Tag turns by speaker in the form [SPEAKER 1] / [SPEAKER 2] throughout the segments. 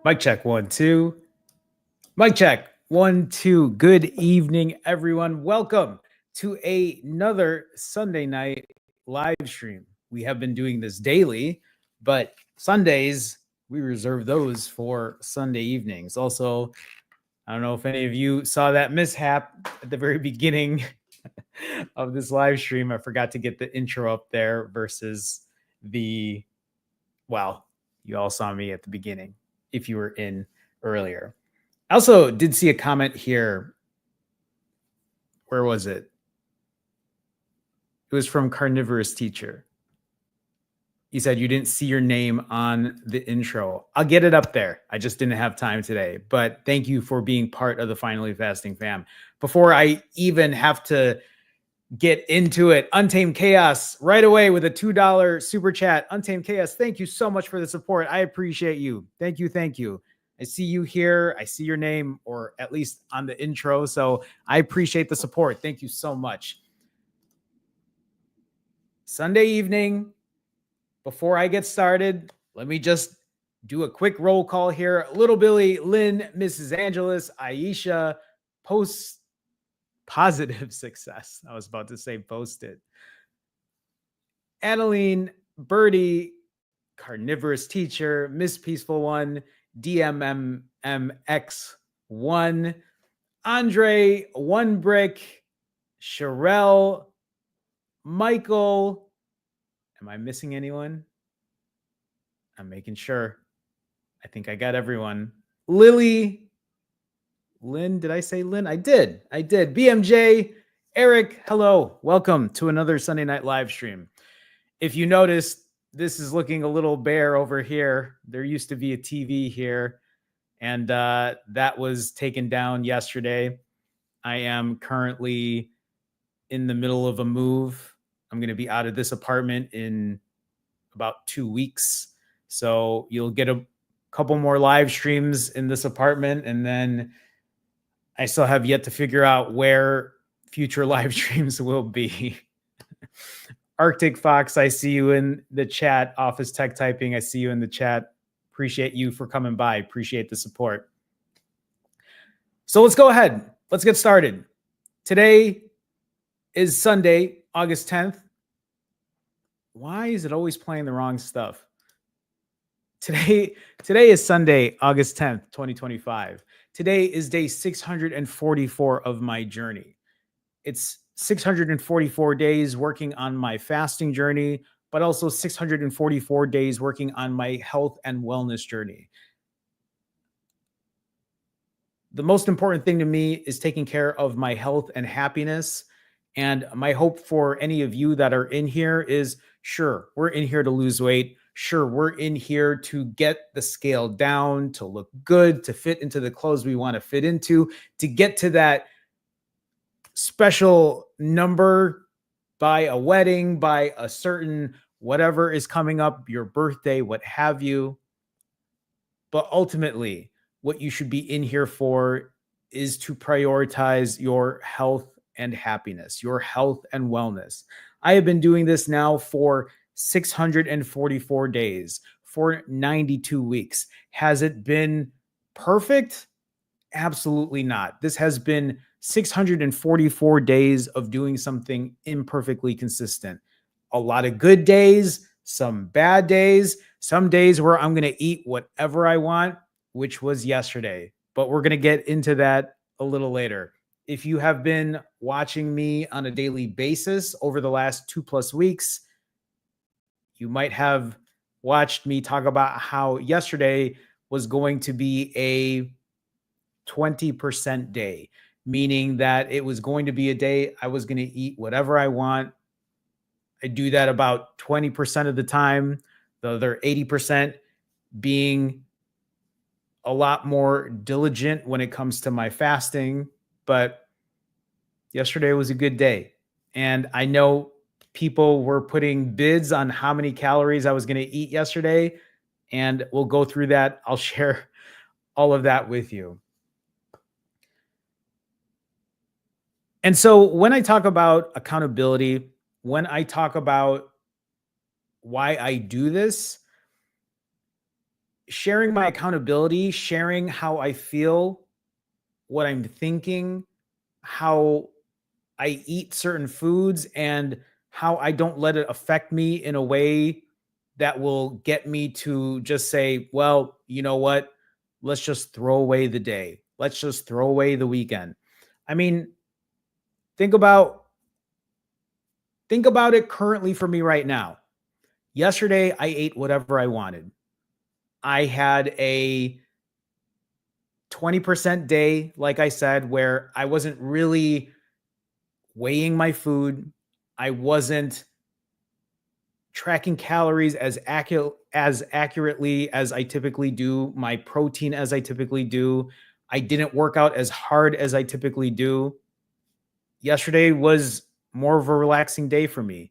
[SPEAKER 1] Mic check, 1, 2. Mic check, 1, 2. Good evening, everyone. Welcome to another Sunday night live stream. We have been doing this daily, but Sundays, we reserve those for Sunday evenings. Also, I don't know if any of you saw that mishap at the very beginning of this live stream. I forgot to get the intro up there versus you all saw me at the beginning if you were in earlier. I also did see a comment here. Where was it? It was from Carnivorous Teacher. He said, you didn't see your name on the intro. I'll get it up there. I just didn't have time today. But thank you for being part of the Finally Fasting fam. Before I even have to get into it, Untamed Chaos right away with a $2 super chat. Untamed Chaos, thank you so much for the support. I appreciate you. Thank you. Thank you. I see you here. I see your name, or at least on the intro. So I appreciate the support. Thank you so much. Sunday evening, before I get started, let me just do a quick roll call here. Little Billy, Lynn, Mrs. Angeles, Aisha, Positive Success. I was about to say posted. Adeline, Birdie, Carnivorous Teacher, Miss Peaceful One, DMMMX1, Andre, One Brick, Sherelle, Michael. Am I missing anyone? I'm making sure. I think I got everyone. Lily, Lynn, did I say Lynn? I did. BMJ, Eric, hello. Welcome to another Sunday night live stream. If you noticed, this is looking a little bare over here. There used to be a TV here, and that was taken down yesterday. I am currently in the middle of a move. I'm going to be out of this apartment in about 2 weeks. So you'll get a couple more live streams in this apartment, and then I still have yet to figure out where future live streams will be. Arctic Fox, I see you in the chat. Office Tech Typing, I see you in the chat. Appreciate you for coming by. Appreciate the support. So let's go ahead. Let's get started. Today is Sunday, August 10th. Why is it always playing the wrong stuff? Today is Sunday, August 10th, 2025. Today is day 644 of my journey. It's 644 days working on my fasting journey, but also 644 days working on my health and wellness journey. The most important thing to me is taking care of my health and happiness. And my hope for any of you that are in here is, sure, we're in here to lose weight. Sure, we're in here to get the scale down, to look good, to fit into the clothes we want to fit into, to get to that special number by a wedding, by a certain whatever is coming up, your birthday, what have you. But ultimately, what you should be in here for is to prioritize your health and happiness, your health and wellness. I have been doing this now for 644 days, for 92 weeks. Has it been perfect? Absolutely not. This has been 644 days of doing something imperfectly consistent. A lot of good days, some bad days, some days where I'm going to eat whatever I want, which was yesterday. But we're going to get into that a little later. If you have been watching me on a daily basis over the last 2+ weeks, you might have watched me talk about how yesterday was going to be a 20% day, meaning that it was going to be a day I was going to eat whatever I want. I do that about 20% of the time, the other 80% being a lot more diligent when it comes to my fasting. But yesterday was a good day. And I know people were putting bids on how many calories I was going to eat yesterday. And we'll go through that. I'll share all of that with you. And so when I talk about accountability, when I talk about why I do this, sharing my accountability, sharing how I feel, what I'm thinking, how I eat certain foods, and how I don't let it affect me in a way that will get me to just say, well, you know what? Let's just throw away the day. Let's just throw away the weekend. I mean, think about think about it currently for me right now. Yesterday I ate whatever I wanted. I had a 20% day, like I said, where I wasn't really weighing my food. I wasn't tracking calories as accurately as I typically do, my protein as I typically do. I didn't work out as hard as I typically do. Yesterday was more of a relaxing day for me.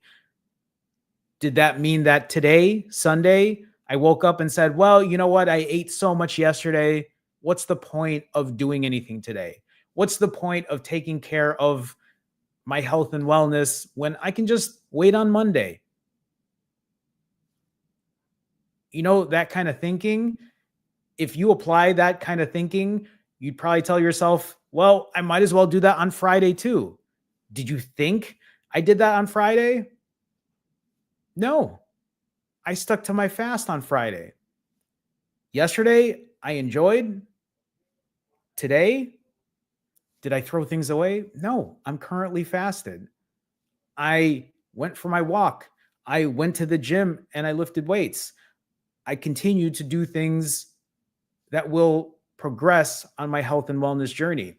[SPEAKER 1] Did that mean that today, Sunday, I woke up and said, well, you know what? I ate so much yesterday. What's the point of doing anything today? What's the point of taking care of my health and wellness when I can just wait on Monday? That kind of thinking, if you apply that kind of thinking, you'd probably tell yourself, well, I might as well do that on Friday too. Did you think I did that on Friday? No, I stuck to my fast on Friday. Yesterday, I enjoyed. Today, did I throw things away? No, I'm currently fasted. I went for my walk. I went to the gym and I lifted weights. I continue to do things that will progress on my health and wellness journey.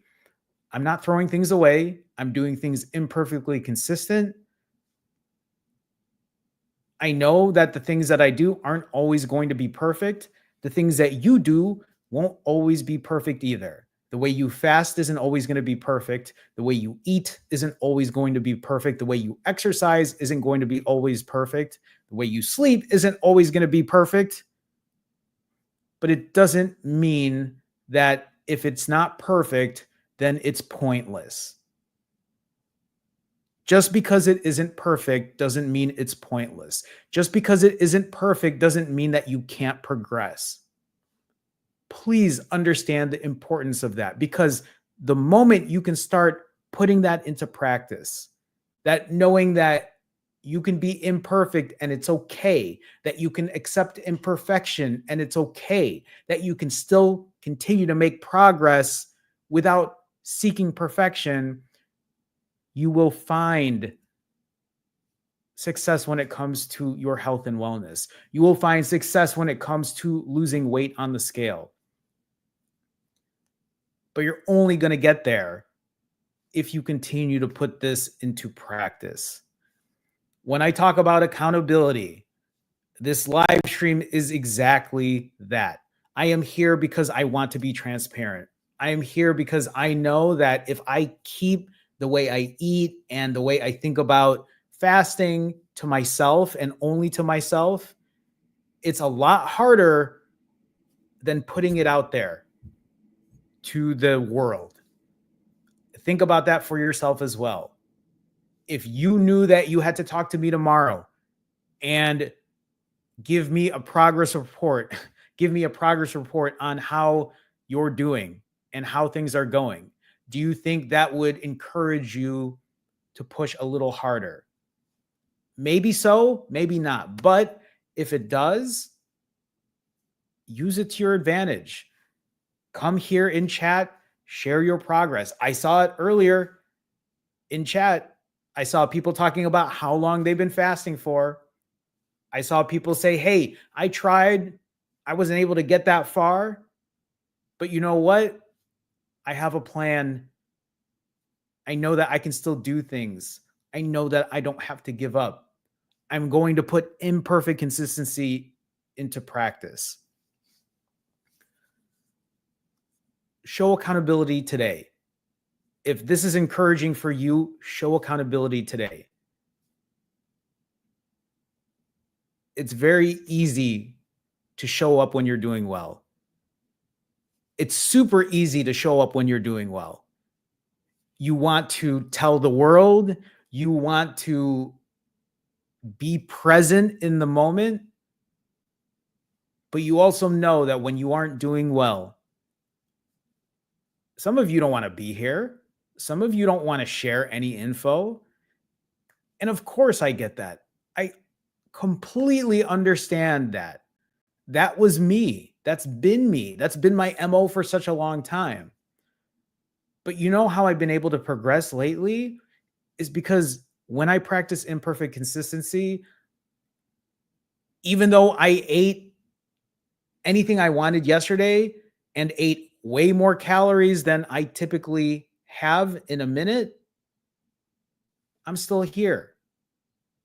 [SPEAKER 1] I'm not throwing things away. I'm doing things imperfectly consistent. I know that the things that I do aren't always going to be perfect. The things that you do won't always be perfect either. The way you fast isn't always going to be perfect. The way you eat isn't always going to be perfect. The way you exercise isn't going to be always perfect. The way you sleep isn't always going to be perfect. But it doesn't mean that if it's not perfect, then it's pointless. Just because it isn't perfect doesn't mean it's pointless. Just because it isn't perfect doesn't mean that you can't progress. Please understand the importance of that, because the moment you can start putting that into practice, that knowing that you can be imperfect and it's okay, that you can accept imperfection and it's okay, that you can still continue to make progress without seeking perfection, you will find success when it comes to your health and wellness. You will find success when it comes to losing weight on the scale. But you're only going to get there if you continue to put this into practice. When I talk about accountability, this live stream is exactly that. I am here because I want to be transparent. I am here because I know that if I keep the way I eat and the way I think about fasting to myself and only to myself, it's a lot harder than putting it out there to the world. Think about that for yourself as well. If you knew that you had to talk to me tomorrow and give me a progress report, give me a progress report on how you're doing and how things are going, do you think that would encourage you to push a little harder? Maybe so, maybe not. But if it does, use it to your advantage. Come here in chat, share your progress. I saw it earlier in chat. I saw people talking about how long they've been fasting for. I saw people say, hey, I tried. I wasn't able to get that far. But you know what? I have a plan. I know that I can still do things. I know that I don't have to give up. I'm going to put imperfect consistency into practice. Show accountability today. If this is encouraging for you, show accountability today. It's very easy to show up when you're doing well. It's super easy to show up when you're doing well. You want to tell the world, you want to be present in the moment, But you also know that when you aren't doing well, some of you don't want to be here. Some of you don't want to share any info. And of course, I get that. I completely understand that. That was me. That's been me. That's been my MO for such a long time. But you know how I've been able to progress lately is because when I practice imperfect consistency, even though I ate anything I wanted yesterday and ate way more calories than I typically have in a minute, I'm still here.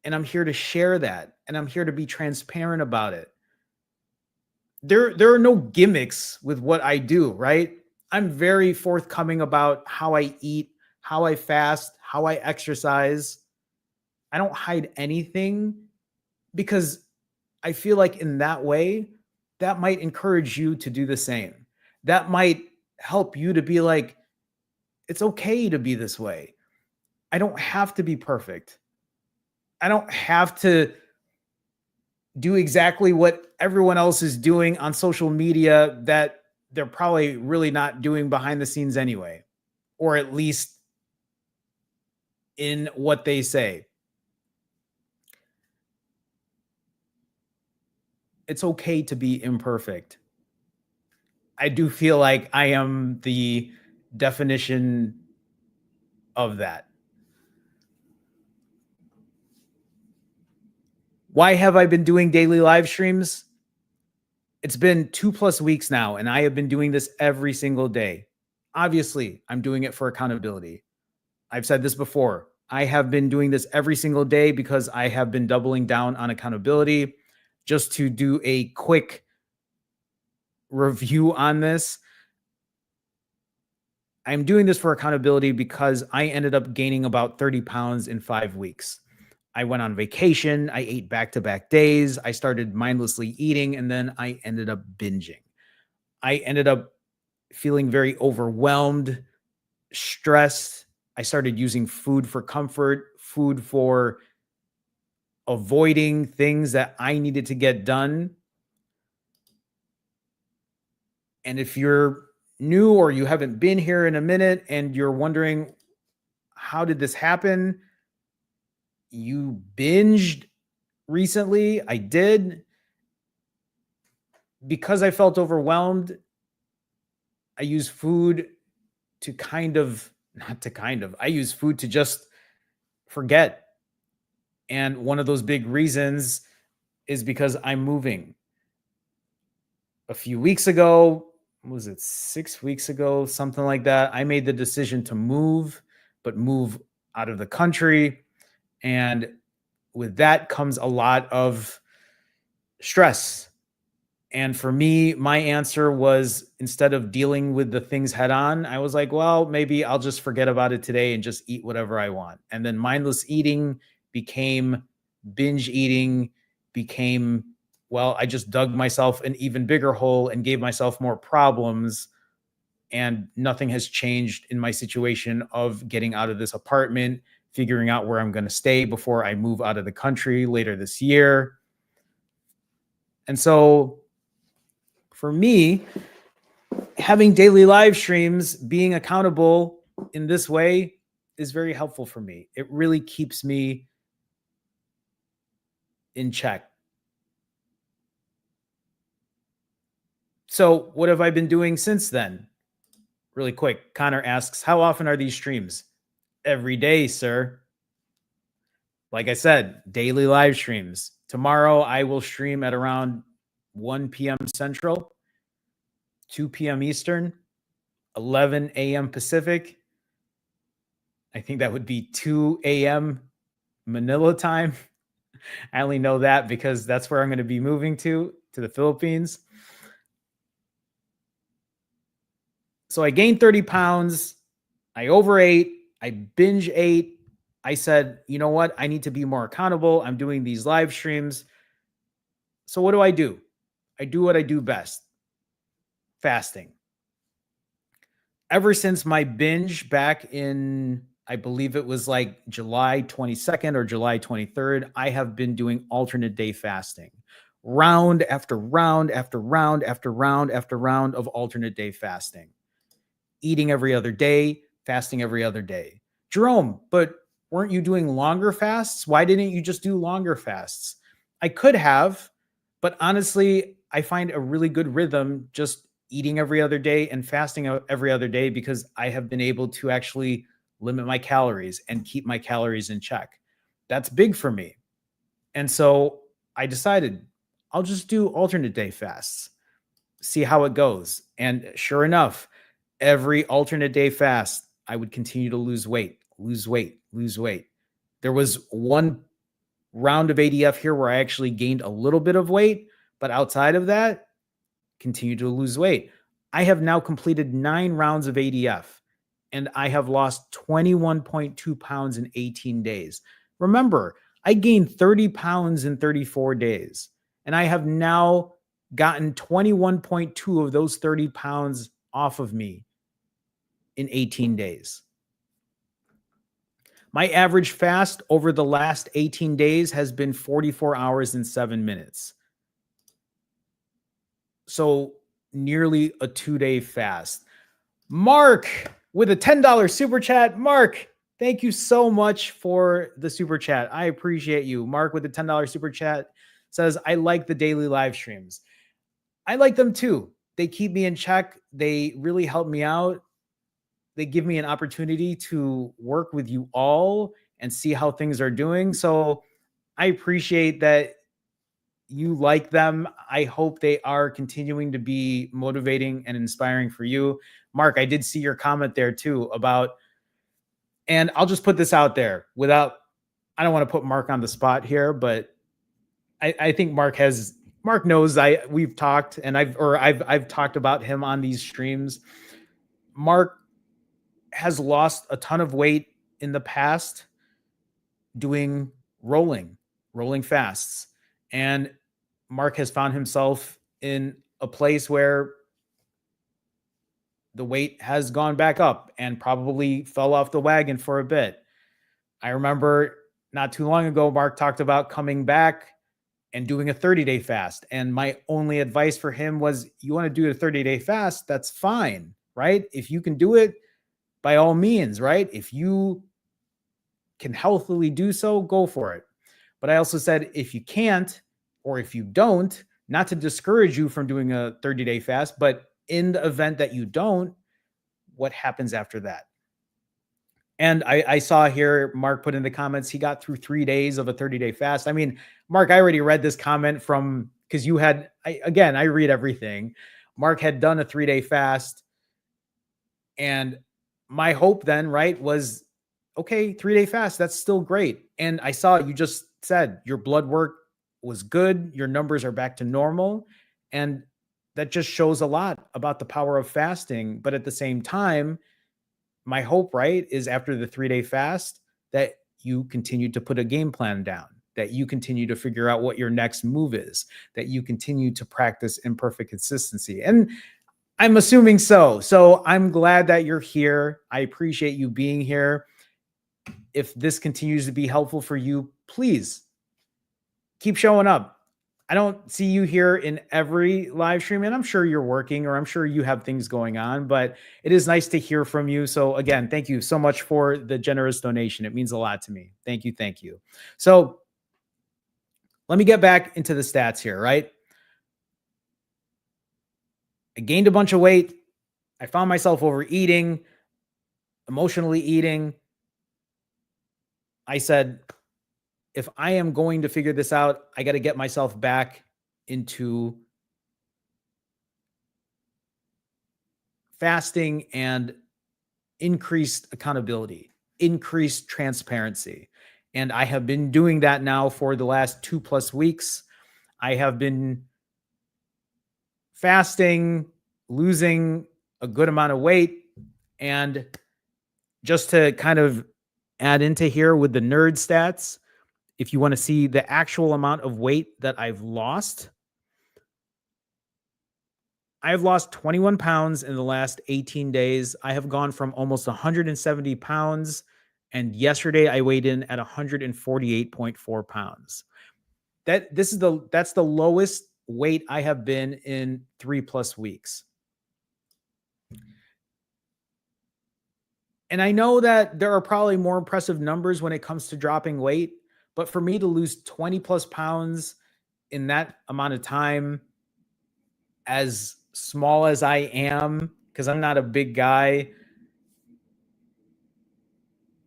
[SPEAKER 1] And I'm here to share that. And I'm here to be transparent about it. There are no gimmicks with what I do, right? I'm very forthcoming about how I eat, how I fast, how I exercise. I don't hide anything because I feel like in that way, that might encourage you to do the same. That might help you to be like, it's okay to be this way. I don't have to be perfect. I don't have to do exactly what everyone else is doing on social media that they're probably really not doing behind the scenes anyway, or at least in what they say. It's okay to be imperfect. I do feel like I am the definition of that. Why have I been doing daily live streams? It's been 2+ weeks now, and I have been doing this every single day. Obviously, I'm doing it for accountability. I've said this before. I have been doing this every single day because I have been doubling down on accountability. Just to do a quick review on this, I'm doing this for accountability because I ended up gaining about 30 pounds in 5 weeks. I went on vacation. I ate back-to-back days. I started mindlessly eating, and then I ended up binging. I ended up feeling very overwhelmed, stressed. I started using food for comfort, food for avoiding things that I needed to get done. And if you're new or you haven't been here in a minute and you're wondering, how did this happen? You binged recently. I did. Because I felt overwhelmed, I use food to I use food to just forget. And one of those big reasons is because I'm moving. A few weeks ago, was it 6 weeks ago, something like that, I made the decision to move, but move out of the country. And with that comes a lot of stress. And for me, my answer was, instead of dealing with the things head on, I was like, well, maybe I'll just forget about it today and just eat whatever I want. And then mindless eating became binge eating, became, well, I just dug myself an even bigger hole and gave myself more problems. And nothing has changed in my situation of getting out of this apartment, figuring out where I'm going to stay before I move out of the country later this year. And so for me, having daily live streams, being accountable in this way is very helpful for me. It really keeps me in check. So, what have I been doing since then? Really quick, Connor asks, how often are these streams? Every day, sir. Like I said, daily live streams. Tomorrow, I will stream at around 1 p.m. Central, 2 p.m. Eastern, 11 a.m. Pacific. I think that would be 2 a.m. Manila time. I only know that because that's where I'm going to be moving to the Philippines. So I gained 30 pounds. I overate. I binge ate. I said, you know what? I need to be more accountable. I'm doing these live streams. So what do? I do what I do best: fasting. Ever since my binge back in, I believe it was like July 22nd or July 23rd, I have been doing alternate day fasting, round after round after round after round after round of alternate day fasting, eating every other day, fasting every other day. Jerome, but weren't you doing longer fasts? Why didn't you just do longer fasts? I could have, but honestly, I find a really good rhythm just eating every other day and fasting every other day because I have been able to actually limit my calories and keep my calories in check. That's big for me. And so I decided I'll just do alternate day fasts, see how it goes. And sure enough, every alternate day fast, I would continue to lose weight, lose weight, lose weight. There was one round of ADF here where I actually gained a little bit of weight, but outside of that, continue to lose weight. I have now completed 9 rounds of ADF and I have lost 21.2 pounds in 18 days. Remember, I gained 30 pounds in 34 days and I have now gotten 21.2 of those 30 pounds off of me in 18 days. My average fast over the last 18 days has been 44 hours and 7 minutes. So nearly a 2-day fast. Mark with a $10 super chat. Mark, thank you so much for the super chat. I appreciate you. Mark with a $10 super chat says, I like the daily live streams. I like them too. They keep me in check. They really help me out. They give me an opportunity to work with you all and see how things are doing. So I appreciate that you like them. I hope they are continuing to be motivating and inspiring for you. Mark, I did see your comment there too about, and I'll just put this out there without, I don't want to put Mark on the spot here, but I think Mark knows we've talked and I've talked about him on these streams. Mark has lost a ton of weight in the past doing rolling fasts. And Mark has found himself in a place where the weight has gone back up and probably fell off the wagon for a bit. I remember not too long ago, Mark talked about coming back and doing a 30-day fast. And my only advice for him was, you want to do a 30-day fast, that's fine, right? If you can do it, by all means, right? If you can healthily do so, go for it. But I also said, if you can't, or if you don't, not to discourage you from doing a 30-day fast, but in the event that you don't, what happens after that? And I saw here, Mark put in the comments, he got through 3 days of a 30-day fast. I mean, Mark, I already read this comment from, because you had, I read everything. Mark had done a 3-day fast. And my hope then, right, was, okay, 3-day fast, that's still great. And I saw you just said your blood work was good. Your numbers are back to normal. And that just shows a lot about the power of fasting. But at the same time, my hope, right, is after the 3-day fast that you continue to put a game plan down, that you continue to figure out what your next move is, that you continue to practice imperfect consistency. And I'm assuming so. So I'm glad that you're here. I appreciate you being here. If this continues to be helpful for you, please keep showing up. I don't see you here in every live stream, and I'm sure you're working or I'm sure you have things going on, but it is nice to hear from you. So again, thank you so much for the generous donation. It means a lot to me. Thank you. Thank you. So let me get back into the stats here, right? I gained a bunch of weight. I found myself overeating, emotionally eating. I said, if I am going to figure this out, I got to get myself back into fasting and increased accountability, increased transparency. And I have been doing that now for the last 2+ weeks. I have been fasting, losing a good amount of weight. And just to kind of add into here with the nerd stats, if you want to see the actual amount of weight that I've lost, I've lost 21 pounds in the last 18 days. I have gone from almost 170 pounds. And yesterday I weighed in at 148.4 pounds. That's the lowest weight I have been in 3+ weeks. And I know that there are probably more impressive numbers when it comes to dropping weight, but for me to lose 20 plus pounds in that amount of time, as small as I am, because I'm not a big guy,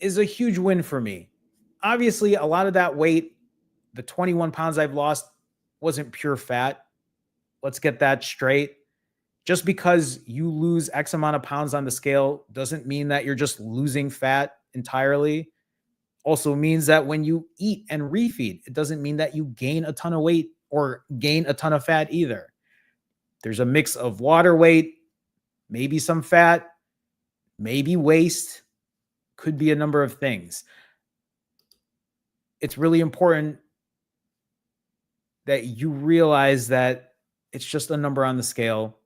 [SPEAKER 1] is a huge win for me. Obviously, a lot of that weight, the 21 pounds I've lost, wasn't pure fat. Let's get that straight. Just because you lose X amount of pounds on the scale doesn't mean that you're just losing fat entirely. Also means that when you eat and refeed, it doesn't mean that you gain a ton of weight or gain a ton of fat either. There's a mix of water weight, maybe some fat, maybe waste, could be a number of things. It's really important that you realize that it's just a number on the scale.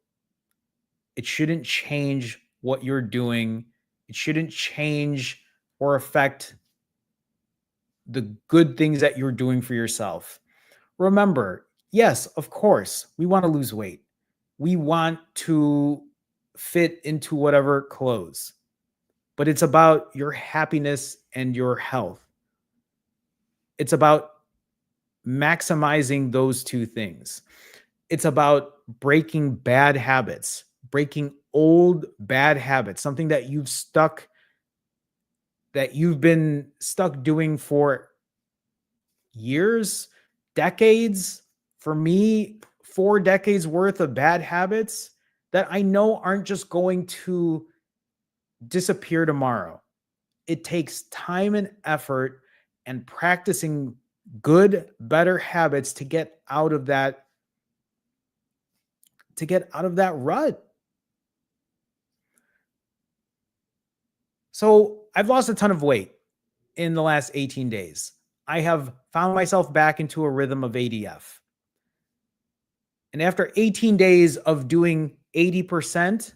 [SPEAKER 1] It shouldn't change what you're doing. It shouldn't change or affect the good things that you're doing for yourself. Remember, yes, of course, we want to lose weight. We want to fit into whatever clothes, but it's about your happiness and your health. It's about maximizing those two things. It's about breaking bad habits, breaking old bad habits, something that you've been stuck doing for years, decades. For me, 4 decades worth of bad habits that I know aren't just going to disappear tomorrow. It takes time and effort and practicing good, better habits to get out of that rut. So, I've lost a ton of weight in the last 18 days. I have found myself back into a rhythm of ADF. And after 18 days of doing 80%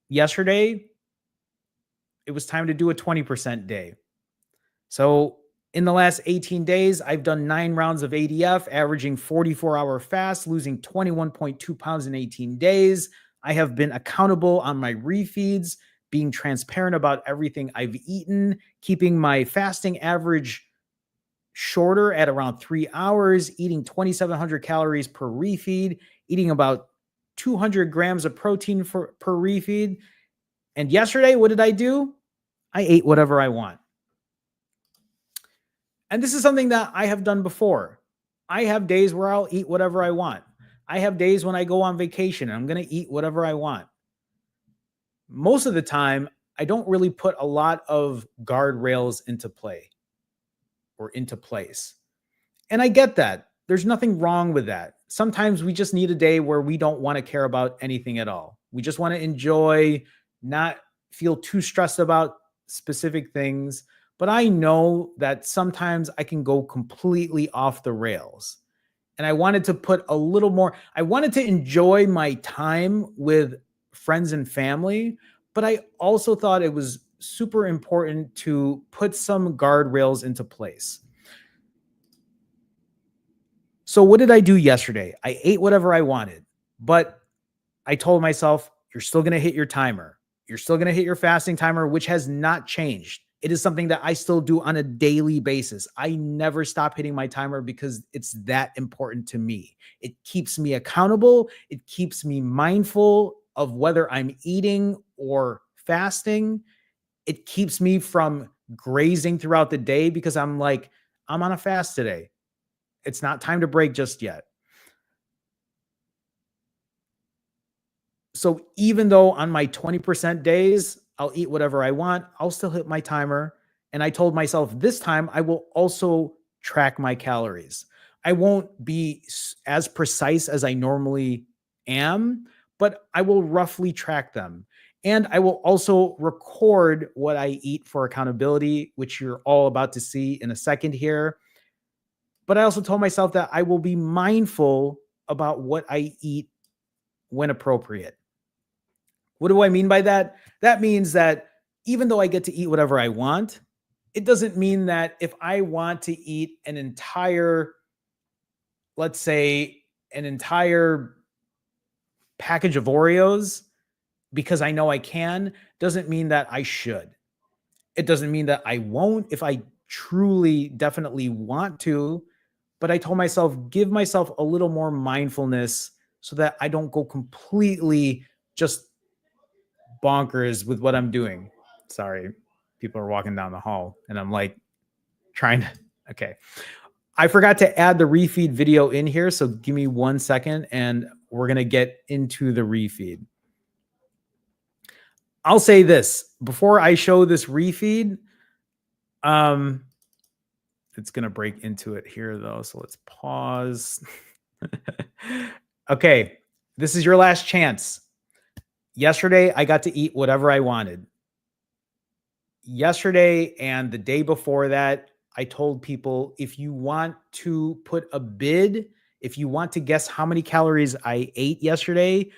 [SPEAKER 1] yesterday, it was time to do a 20% day. So in the last 18 days, I've done 9 rounds of ADF, averaging 44-hour fast, losing 21.2 pounds in 18 days. I have been accountable on my refeeds, being transparent about everything I've eaten, keeping my fasting average shorter at around 3 hours, eating 2,700 calories per refeed, eating about 200 grams of protein per refeed. And yesterday, what did I do? I ate whatever I want. And this is something that I have done before. I have days where I'll eat whatever I want. I have days when I go on vacation and I'm going to eat whatever I want. Most of the time, I don't really put a lot of guardrails into play or into place. And I get that. There's nothing wrong with that. Sometimes we just need a day where we don't want to care about anything at all. We just want to enjoy, not feel too stressed about specific things. But I know that sometimes I can go completely off the rails. And I wanted to put a little more, I wanted to enjoy my time with friends and family, but I also thought it was super important to put some guardrails into place. So what did I do yesterday? I ate whatever I wanted, but I told myself, you're still going to hit your timer. You're still going to hit your fasting timer, which has not changed. It is something that I still do on a daily basis. I never stop hitting my timer because it's that important to me. It keeps me accountable. It keeps me mindful of whether I'm eating or fasting. It keeps me from grazing throughout the day because I'm like, I'm on a fast today. It's not time to break just yet. So even though on my 20% days, I'll eat whatever I want, I'll still hit my timer. And I told myself this time I will also track my calories. I won't be as precise as I normally am, but I will roughly track them. And I will also record what I eat for accountability, which you're all about to see in a second here. But I also told myself that I will be mindful about what I eat when appropriate. What do I mean by that? That means that even though I get to eat whatever I want, it doesn't mean that if I want to eat an entire let's say, an entire package of Oreos because I know I can, doesn't mean that I should. It doesn't mean that I won't if I truly, definitely want to. But I told myself, give myself a little more mindfulness so that I don't go completely just bonkers with what I'm doing. Sorry, people are walking down the hall and I'm like trying to, okay. I forgot to add the refeed video in here. So give me 1 second and we're going to get into the refeed. I'll say this before I show this refeed. It's going to break into it here though. So let's pause. Okay. This is your last chance. Yesterday, I got to eat whatever I wanted. Yesterday and the day before that, I told people if you want to put a bid, if you want to guess how many calories I ate yesterday,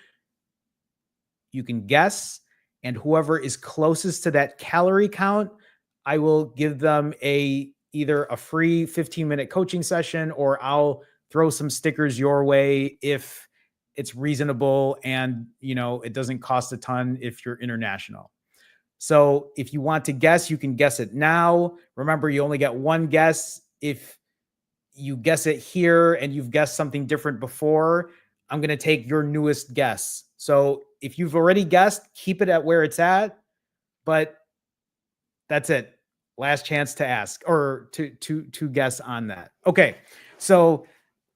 [SPEAKER 1] you can guess. And whoever is closest to that calorie count, I will give them either a free 15-minute coaching session or I'll throw some stickers your way if it's reasonable and it doesn't cost a ton if you're international. So if you want to guess, you can guess it now. Remember, you only get one guess. If you guess it here and you've guessed something different before, I'm going to take your newest guess. So if you've already guessed, keep it at where it's at, but that's it. Last chance to ask or to guess on that. Okay. So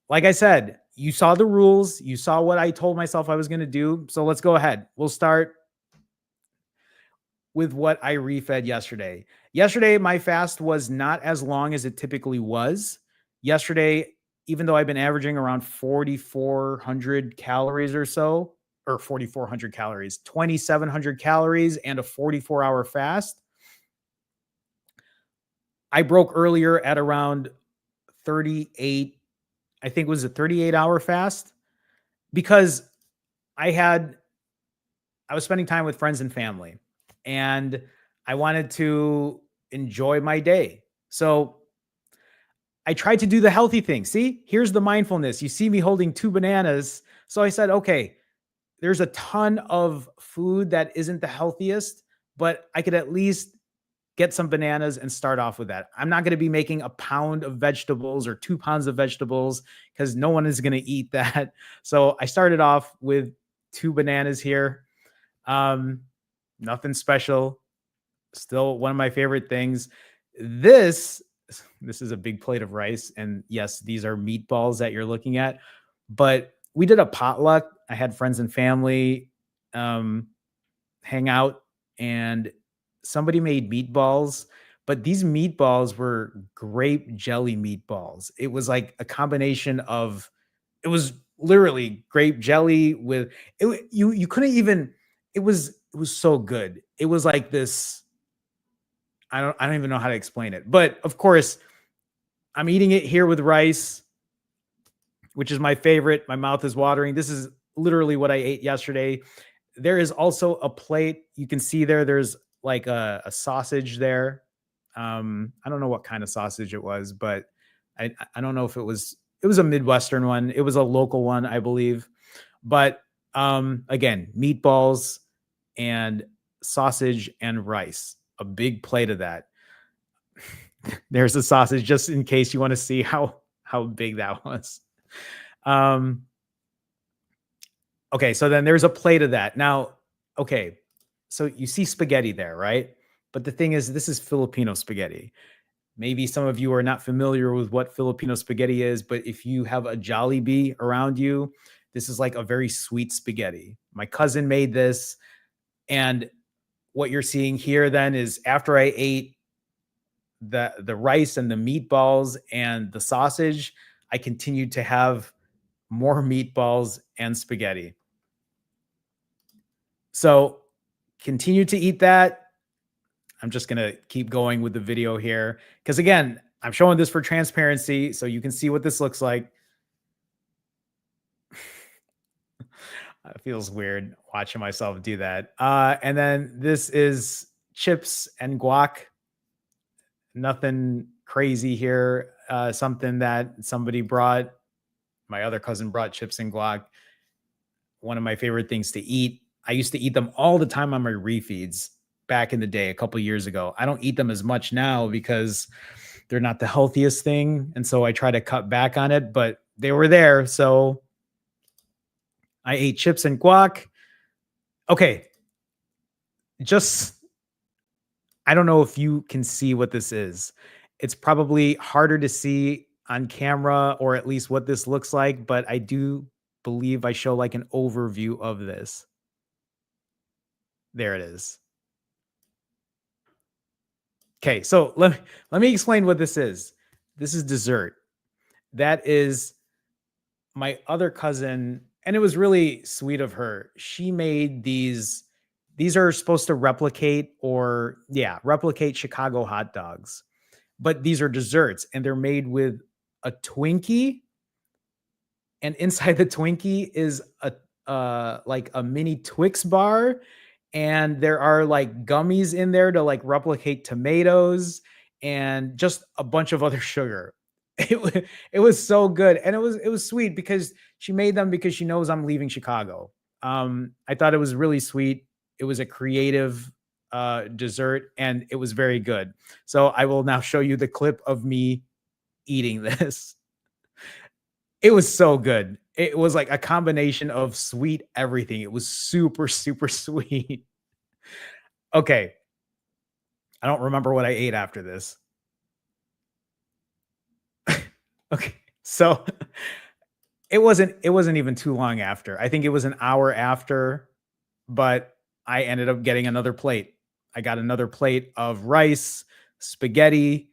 [SPEAKER 1] like I said, you saw the rules, you saw what I told myself I was going to do. So let's go ahead. We'll start with what I refed yesterday. Yesterday, my fast was not as long as it typically was. Yesterday, even though I've been averaging around 4,400 calories or so, or 4,400 calories, 2,700 calories and a 44-hour fast, I broke earlier at around 38, I think it was a 38-hour fast because I was spending time with friends and family and I wanted to enjoy my day. So I tried to do the healthy thing. See, here's the mindfulness. You see me holding 2 bananas. So I said, okay, there's a ton of food that isn't the healthiest, but I could at least get some bananas and start off with that. I'm not going to be making a pound of vegetables or 2 pounds of vegetables because no one is going to eat that. So I started off with 2 bananas here. Nothing special. Still one of my favorite things. This is a big plate of rice. And yes, these are meatballs that you're looking at. But we did a potluck. I had friends and family hang out and somebody made meatballs. But these meatballs were grape jelly meatballs. It was like a combination of, it was literally grape jelly with it. You couldn't even, it was so good. It was like this, I don't even know how to explain it. But of course, I'm eating it here with rice, which is my favorite. My mouth is watering. This is literally what I ate yesterday. There is also a plate. You can see there's like a sausage there. I don't know what kind of sausage it was, but I don't know if it was a Midwestern one. It was a local one, I believe. But again, meatballs and sausage and rice, a big plate of that. There's a sausage just in case you want to see how big that was. Okay, so then there's a plate of that. Now, okay, so you see spaghetti there, right? But the thing is, this is Filipino spaghetti. Maybe some of you are not familiar with what Filipino spaghetti is, but if you have a Jollibee around you, this is like a very sweet spaghetti. My cousin made this, and what you're seeing here then is after I ate the rice and the meatballs and the sausage, I continued to have more meatballs and spaghetti. So continue to eat that. I'm just going to keep going with the video here because again, I'm showing this for transparency so you can see what this looks like. It feels weird watching myself do that. And then this is chips and guac. Nothing crazy here. Something that somebody brought. My other cousin brought chips and guac. One of my favorite things to eat. I used to eat them all the time on my refeeds back in the day, a couple years ago. I don't eat them as much now because they're not the healthiest thing. And so I try to cut back on it, but they were there. So I ate chips and guac. Okay. Just, I don't know if you can see what this is. It's probably harder to see on camera, or at least what this looks like, but I do believe I show like an overview of this. There it is. Okay, so let me explain what this is. This is dessert. That is my other cousin, and it was really sweet of her. She made these. These are supposed to replicate, or yeah, replicate Chicago hot dogs, but these are desserts, and they're made with a Twinkie, and inside the Twinkie is a like a mini Twix bar, and there are like gummies in there to like replicate tomatoes and just a bunch of other sugar. It was so good, and it was sweet because she made them because she knows I'm leaving Chicago. I thought it was really sweet. It was a creative dessert, and it was very good. So I will now show you the clip of me eating this. It was so good. It was like a combination of sweet everything. It was super, super sweet. Okay, I don't remember what I ate after this. Okay, so it wasn't even too long after. I think it was an hour after, but I ended up getting another plate. I got another plate of rice, spaghetti,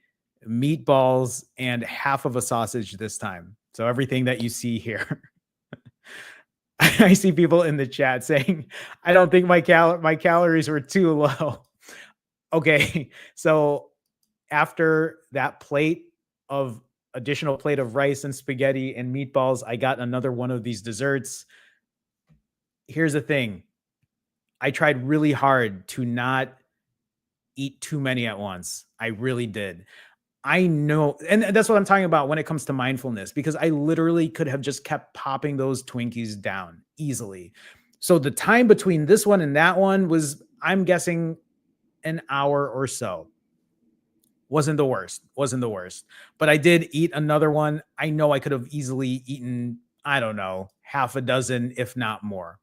[SPEAKER 1] meatballs, and half of a sausage this time. So everything that you see here. I see people in the chat saying, "I don't think my calories were too low." Okay, so after that plate of additional plate of rice and spaghetti and meatballs, I got another one of these desserts. Here's the thing. I tried really hard to not eat too many at once. I really did. I know, and that's what I'm talking about when it comes to mindfulness, because I literally could have just kept popping those Twinkies down easily. So the time between this one and that one was, I'm guessing, an hour or so. Wasn't the worst. Wasn't the worst. But I did eat another one. I know I could have easily eaten, I don't know, half a dozen, if not more.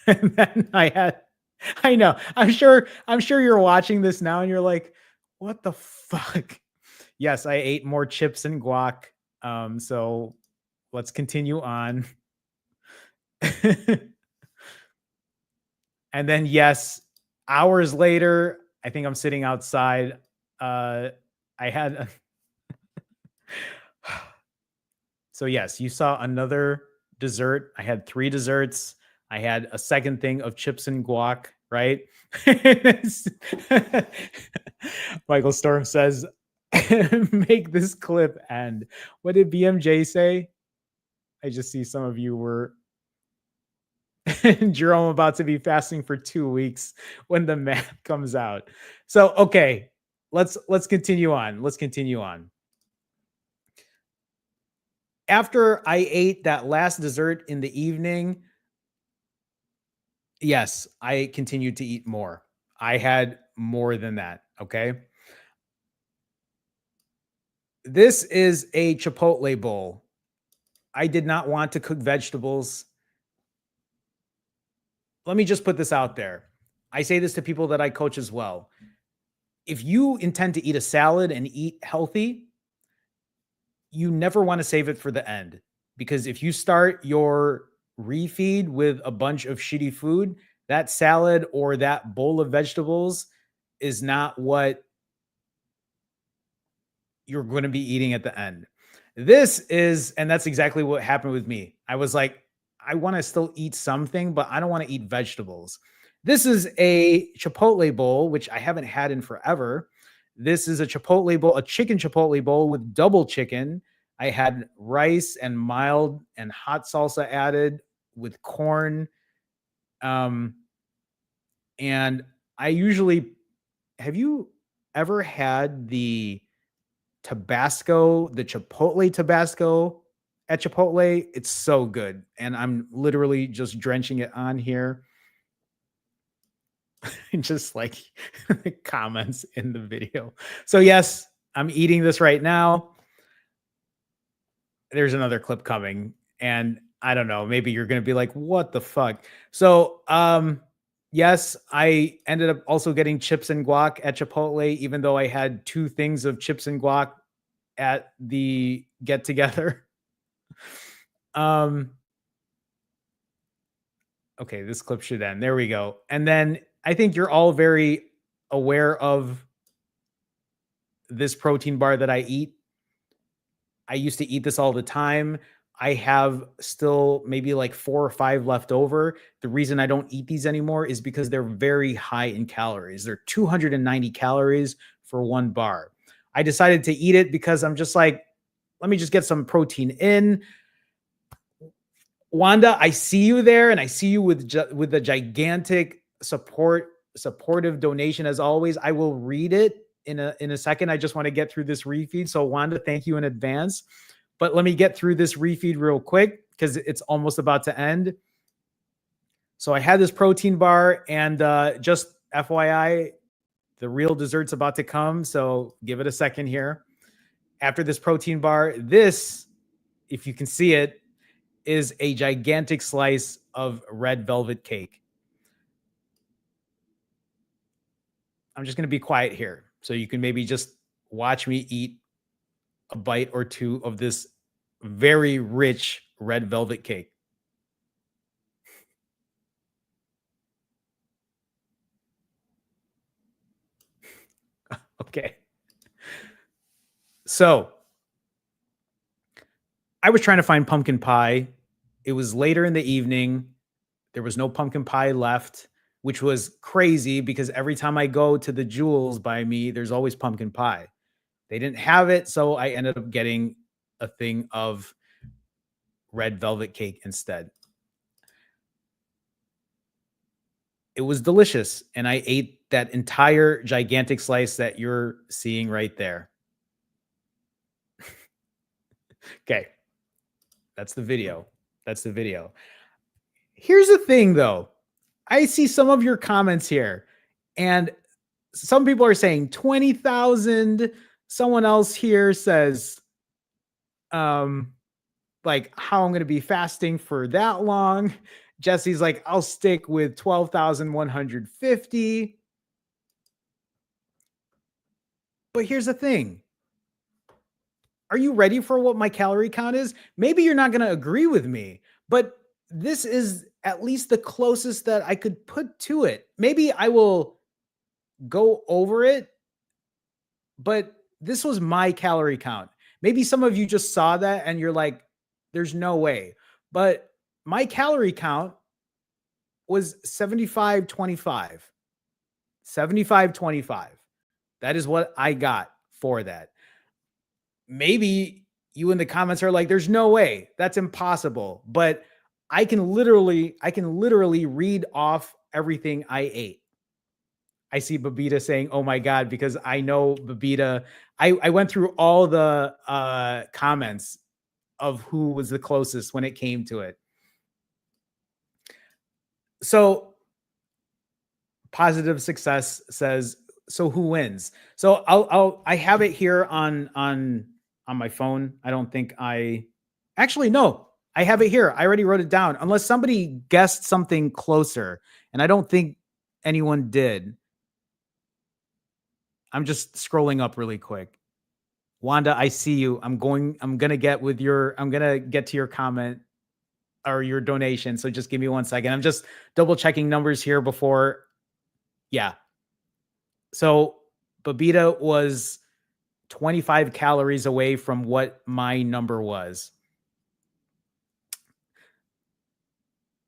[SPEAKER 1] And then I know. I'm sure you're watching this now and you're like, what the fuck? Yes, I ate more chips and guac. So let's continue on. And then yes, hours later, I think I'm sitting outside. I had So yes, you saw another dessert. I had 3 desserts. I had a second thing of chips and guac, right? Michael Storm says, "Make this clip end." What did BMJ say? I just see some of you were Jerome about to be fasting for 2 weeks when the math comes out. So, okay, let's continue on. Let's continue on. After I ate that last dessert in the evening, yes, I continued to eat more. I had more than that, okay? This is a Chipotle bowl. I did not want to cook vegetables. Let me just put this out there. I say this to people that I coach as well. If you intend to eat a salad and eat healthy, you never want to save it for the end, because if you start your refeed with a bunch of shitty food, that salad or that bowl of vegetables is not what you're going to be eating at the end. This is, and that's exactly what happened with me. I was like, I want to still eat something, but I don't want to eat vegetables. This is a Chipotle bowl, which I haven't had in forever. This is a Chipotle bowl, a chicken Chipotle bowl with double chicken. I had rice and mild and hot salsa added with corn. Um, and I usually, have you ever had the Tabasco, the Chipotle Tabasco at Chipotle. It's so good. And I'm literally just drenching it on here. Just like the comments in the video. So, yes, I'm eating this right now. There's another clip coming. And I don't know, maybe you're going to be like, what the fuck? So, yes, I ended up also getting chips and guac at Chipotle, even though I had 2 things of chips and guac at the get together. Um, okay, this clip should end. There we go. And then I think you're all very aware of this protein bar that I eat. I used to eat this all the time. I have still maybe like 4 or 5 left over. The reason I don't eat these anymore is because they're very high in calories. They're 290 calories for 1 bar. I decided to eat it because I'm just like, let me just get some protein in. Wanda, I see you there, and I see you with a gigantic supportive donation as always. I will read it in a second. I just want to get through this refeed. So Wanda, thank you in advance. But let me get through this refeed real quick because it's almost about to end. So I had this protein bar, and just FYI, the real dessert's about to come. So give it a second here. After this protein bar, this, if you can see it, is a gigantic slice of red velvet cake. I'm just going to be quiet here so you can maybe just watch me eat a bite or 2 of this very rich red velvet cake. Okay. So I was trying to find pumpkin pie. It was later in the evening. There was no pumpkin pie left, which was crazy because every time I go to the Jewels by me, there's always pumpkin pie. They didn't have it, so I ended up getting a thing of red velvet cake instead. It was delicious, and I ate that entire gigantic slice that you're seeing right there. Okay. That's the video. That's the video. Here's the thing, though. I see some of your comments here, and some people are saying 20,000. Someone else here says, like, how I'm going to be fasting for that long. Jesse's like, I'll stick with 12,150. But here's the thing. Are you ready for what my calorie count is? Maybe you're not going to agree with me, but this is at least the closest that I could put to it. Maybe I will go over it, but this was my calorie count. Maybe some of you just saw that and you're like, there's no way. But my calorie count was 75-25. 75-25. That is what I got for that. Maybe you in the comments are like, there's no way. That's impossible. But I can literally read off everything I ate. I see Babita saying, oh my God, because I know Babita. I went through all the comments of who was the closest when it came to it. So Positive Success says, so who wins? So I have it here on my phone. I don't think no, I have it here. I already wrote it down. Unless somebody guessed something closer, and I don't think anyone did. I'm just scrolling up really quick. Wanda, I see you. I'm gonna get to your comment or your donation. So just give me 1 second. I'm just double checking numbers here before. Yeah. So Babita was 25 calories away from what my number was.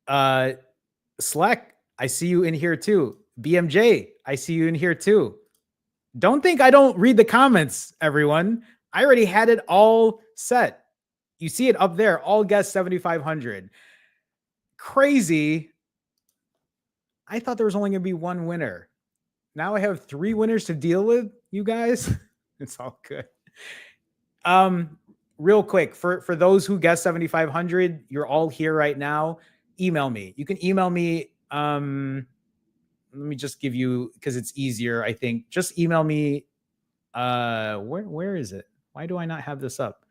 [SPEAKER 1] Slack, I see you in here too. BMJ, I see you in here too. Don't think I don't read the comments, everyone. I already had it all set. You see it up there. All guests 7,500. Crazy. I thought there was only going to be 1 winner. Now I have 3 winners to deal with, you guys. It's all good. Um, Real quick, for those who guessed 7,500, you're all here right now. Email me. You can email me. Let me just give you, because it's easier, I think. Just email me. Where is it? Why do I not have this up?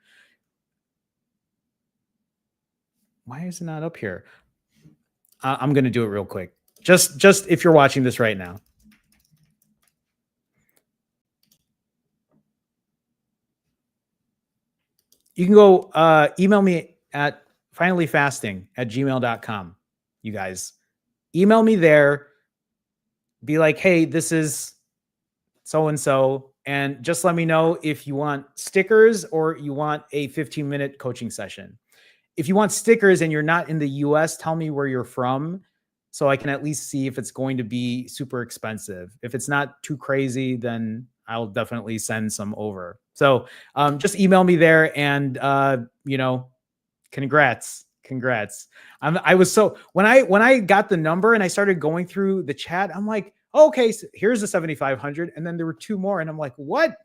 [SPEAKER 1] Why is it not up here? I'm gonna do it real quick. Just if you're watching this right now. You can go email me at finallyfasting@gmail.com. You guys, email me there. Be like, hey, this is so and so. And just let me know if you want stickers or you want a 15-minute coaching session. If you want stickers and you're not in the US, tell me where you're from so I can at least see if it's going to be super expensive. If it's not too crazy, then I'll definitely send some over. So just email me there and, congrats. I was so, when I got the number and I started going through the chat, I'm like, oh, okay, so here's the 7,500. And then there were two more. And I'm like, what?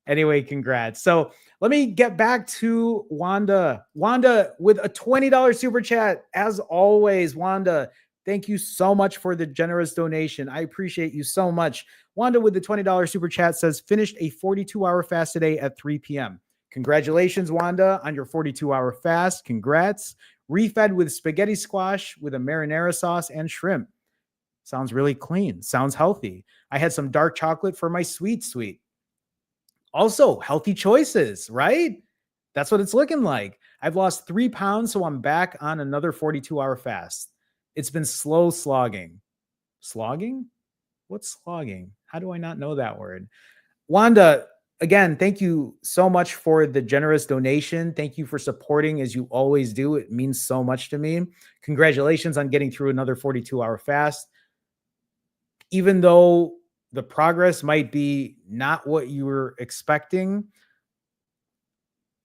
[SPEAKER 1] Anyway, congrats. So let me get back to Wanda. Wanda with a $20 super chat. As always, Wanda, thank you so much for the generous donation. I appreciate you so much. Wanda with the $20 super chat says, finished a 42-hour fast today at 3 p.m. Congratulations, Wanda, on your 42-hour fast. Congrats. Refed with spaghetti squash with a marinara sauce and shrimp. Sounds really clean. Sounds healthy. I had some dark chocolate for my sweet. Also, healthy choices, right? That's what it's looking like. I've lost 3 pounds, so I'm back on another 42-hour fast. It's been slow slogging. Slogging? What's slogging? How do I not know that word? Wanda, again, thank you so much for the generous donation. Thank you for supporting as you always do. It means so much to me. Congratulations on getting through another 42-hour fast. Even though the progress might be not what you were expecting,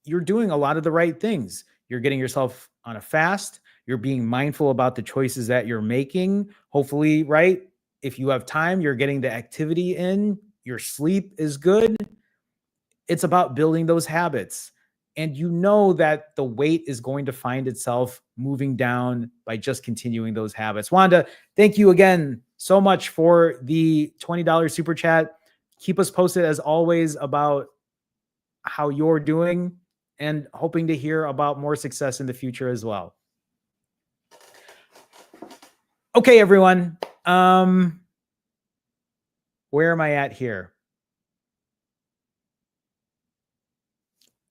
[SPEAKER 1] you're doing a lot of the right things. You're getting yourself on a fast. You're being mindful about the choices that you're making. Hopefully, right? If you have time, you're getting the activity in. Your sleep is good. It's about building those habits. And you know that the weight is going to find itself moving down by just continuing those habits. Wanda, thank you again so much for the $20 super chat. Keep us posted as always about how you're doing and hoping to hear about more success in the future as well. Okay, everyone. Where am I at here?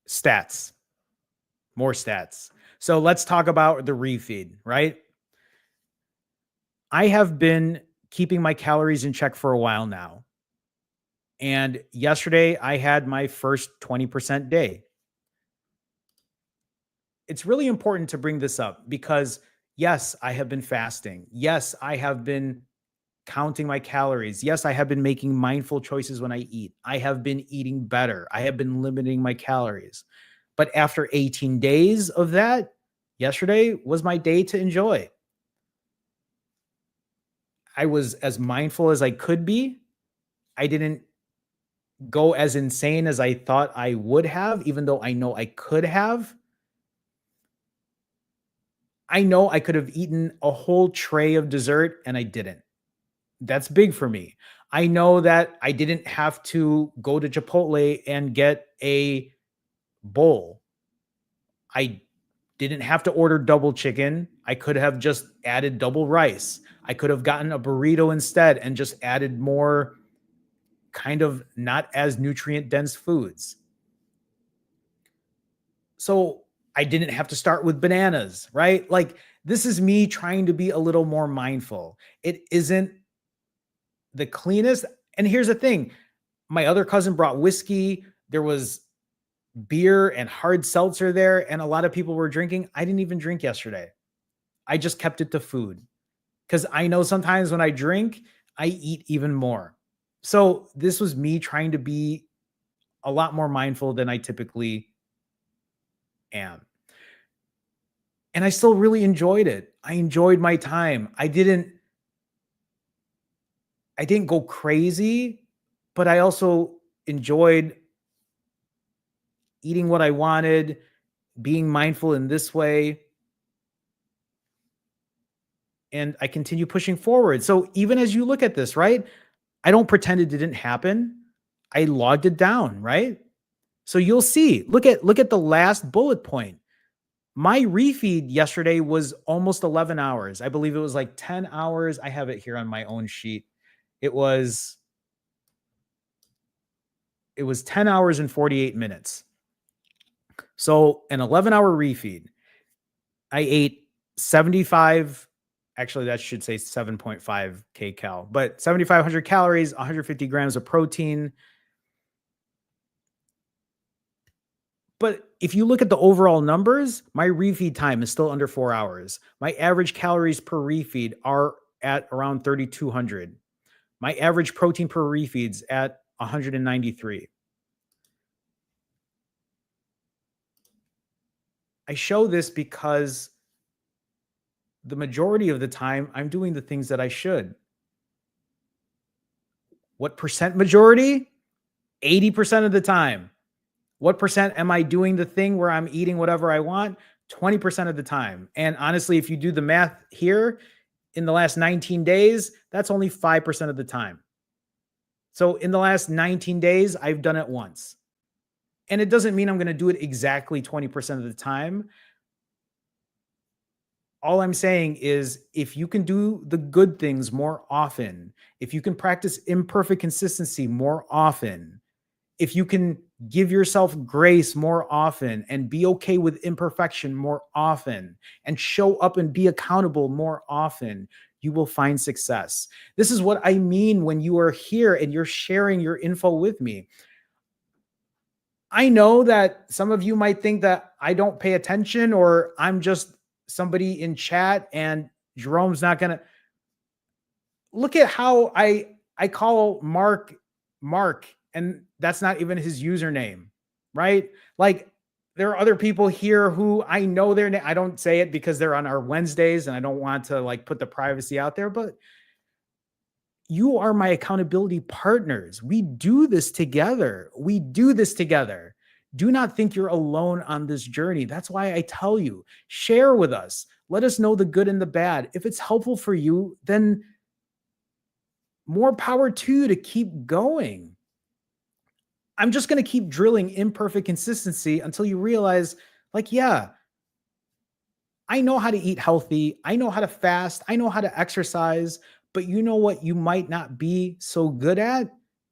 [SPEAKER 1] Stats. More stats. So let's talk about the refeed, right? I have been keeping my calories in check for a while now. And yesterday I had my first 20% day. It's really important to bring this up because yes, I have been fasting. Yes, I have been counting my calories. Yes, I have been making mindful choices when I eat. I have been eating better. I have been limiting my calories. But after 18 days of that, yesterday was my day to enjoy. I was as mindful as I could be. I didn't go as insane as I thought I would have, even though I know I could have. I know I could have eaten a whole tray of dessert and I didn't. That's big for me. I know that I didn't have to go to Chipotle and get a bowl. I didn't have to order double chicken. I could have just added double rice. I could have gotten a burrito instead and just added more kind of not as nutrient dense foods. So I didn't have to start with bananas, right? Like this is me trying to be a little more mindful. It isn't the cleanest. And here's the thing. My other cousin brought whiskey. There was beer and hard seltzer there, and a lot of people were drinking. I didn't even drink yesterday. I just kept it to food because I know sometimes when I drink, I eat even more. So this was me trying to be a lot more mindful than I typically am. And I still really enjoyed it. I enjoyed my time. I didn't go crazy, but I also enjoyed eating what I wanted, being mindful in this way. And I continue pushing forward. So even as you look at this, right? I don't pretend it didn't happen. I logged it down, right? So you'll see. Look at the last bullet point. My refeed yesterday was almost 11 hours. I believe it was like 10 hours. I have it here on my own sheet. It was 10 hours and 48 minutes. So an 11-hour refeed. I ate 75, actually that should say 7.5 kcal, but 7,500 calories, 150 grams of protein. But if you look at the overall numbers, my refeed time is still under 4 hours. My average calories per refeed are at around 3,200. My average protein per refeed's at 193. I show this because the majority of the time I'm doing the things that I should. What percent majority? 80% of the time. What percent am I doing the thing where I'm eating whatever I want? 20% of the time. And honestly, if you do the math here in the last 19 days, that's only 5% of the time. So in the last 19 days, I've done it once. And it doesn't mean I'm going to do it exactly 20% of the time. All I'm saying is if you can do the good things more often, if you can practice imperfect consistency more often, if you can give yourself grace more often and be okay with imperfection more often and show up and be accountable more often, you will find success. This is what I mean when you are here and you're sharing your info with me. I know that some of you might think that I don't pay attention or I'm just somebody in chat and Jerome's not going to look at how I call Mark and that's not even his username, right? Like there are other people here who I know their name. I don't say it because they're on our Wednesdays and I don't want to like put the privacy out there, but you are my accountability partners. We do this together. We do this together. Do not think you're alone on this journey. That's why I tell you, share with us. Let us know the good and the bad. If it's helpful for you, then more power to you to keep going. I'm just going to keep drilling imperfect consistency until you realize, like, yeah, I know how to eat healthy. I know how to fast. I know how to exercise. But you know what you might not be so good at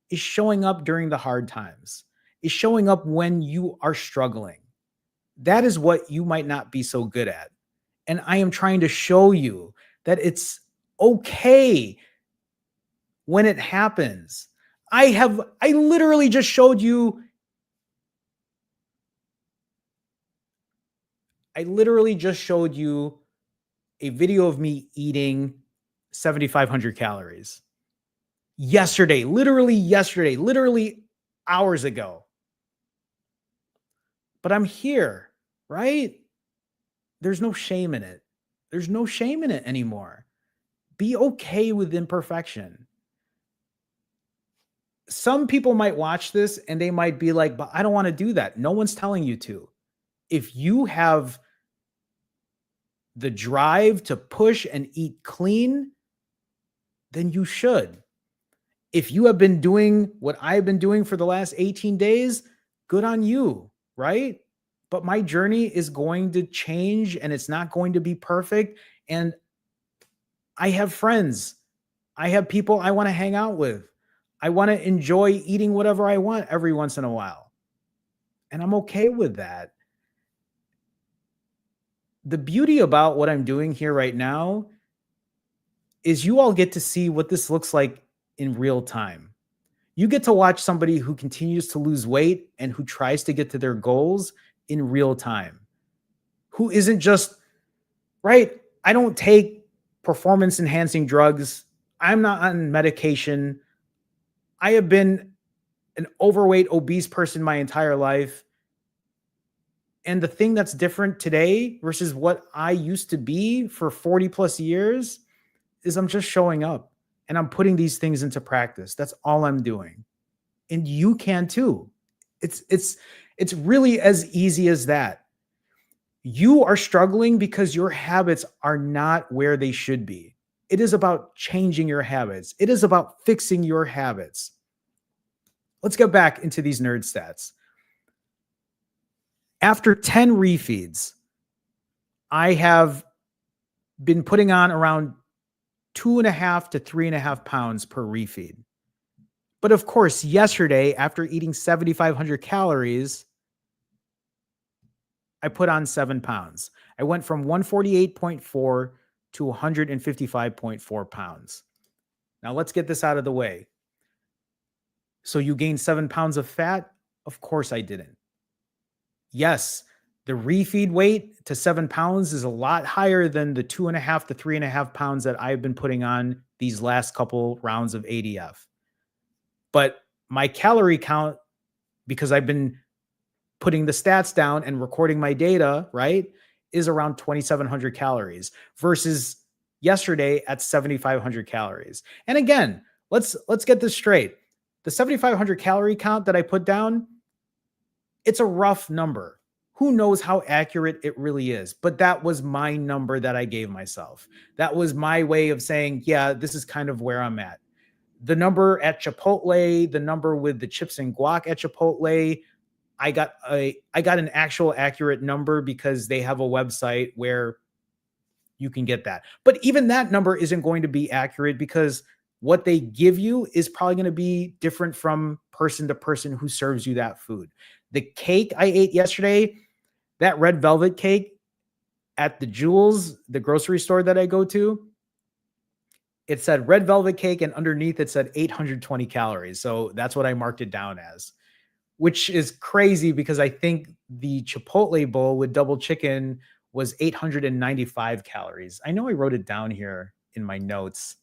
[SPEAKER 1] is showing up during the hard times, is showing up when you are struggling. That is what you might not be so good at. And I am trying to show you that it's okay when it happens. I literally just showed you a video of me eating 7,500 calories yesterday, literally hours ago. But I'm here, right? There's no shame in it. There's no shame in it anymore. Be okay with imperfection. Some people might watch this and they might be like, but I don't want to do that. No one's telling you to. If you have the drive to push and eat clean, then you should. If you have been doing what I've been doing for the last 18 days, good on you, right? But my journey is going to change and it's not going to be perfect. And I have friends. I have people I want to hang out with. I want to enjoy eating whatever I want every once in a while. And I'm okay with that. The beauty about what I'm doing here right now is you all get to see what this looks like in real time. You get to watch somebody who continues to lose weight and who tries to get to their goals in real time, who isn't just, right? I don't take performance enhancing drugs. I'm not on medication. I have been an overweight, obese person my entire life. And the thing that's different today versus what I used to be for 40 plus years is I'm just showing up and I'm putting these things into practice. That's all I'm doing. And you can too. It's It's really as easy as that. You are struggling because your habits are not where they should be. It is about changing your habits. It is about fixing your habits. Let's get back into these nerd stats. After 10 refeeds, I have been putting on around 2.5 to 3.5 pounds per refeed. But of course, yesterday, after eating 7,500 calories, I put on 7 pounds. I went from 148.4 to 155.4 pounds. Now let's get this out of the way. So you gained 7 pounds of fat? Of course I didn't. Yes, the refeed weight to 7 pounds is a lot higher than the 2.5 to 3.5 pounds that I've been putting on these last couple rounds of ADF. But my calorie count, because I've been putting the stats down and recording my data, right, is around 2,700 calories versus yesterday at 7,500 calories. And again, let's get this straight. The 7,500 calorie count that I put down, it's a rough number. Who knows how accurate it really is? But that was my number that I gave myself. That was my way of saying, yeah, this is kind of where I'm at. The number at Chipotle, the number with the chips and guac at Chipotle, I got an actual accurate number because they have a website where you can get that. But even that number isn't going to be accurate because what they give you is probably going to be different from person to person who serves you that food. The cake I ate yesterday, that red velvet cake at the Jewels, the grocery store that I go to, it said red velvet cake and underneath it said 820 calories. So that's what I marked it down as, which is crazy because I think the Chipotle bowl with double chicken was 895 calories. I know I wrote it down here in my notes.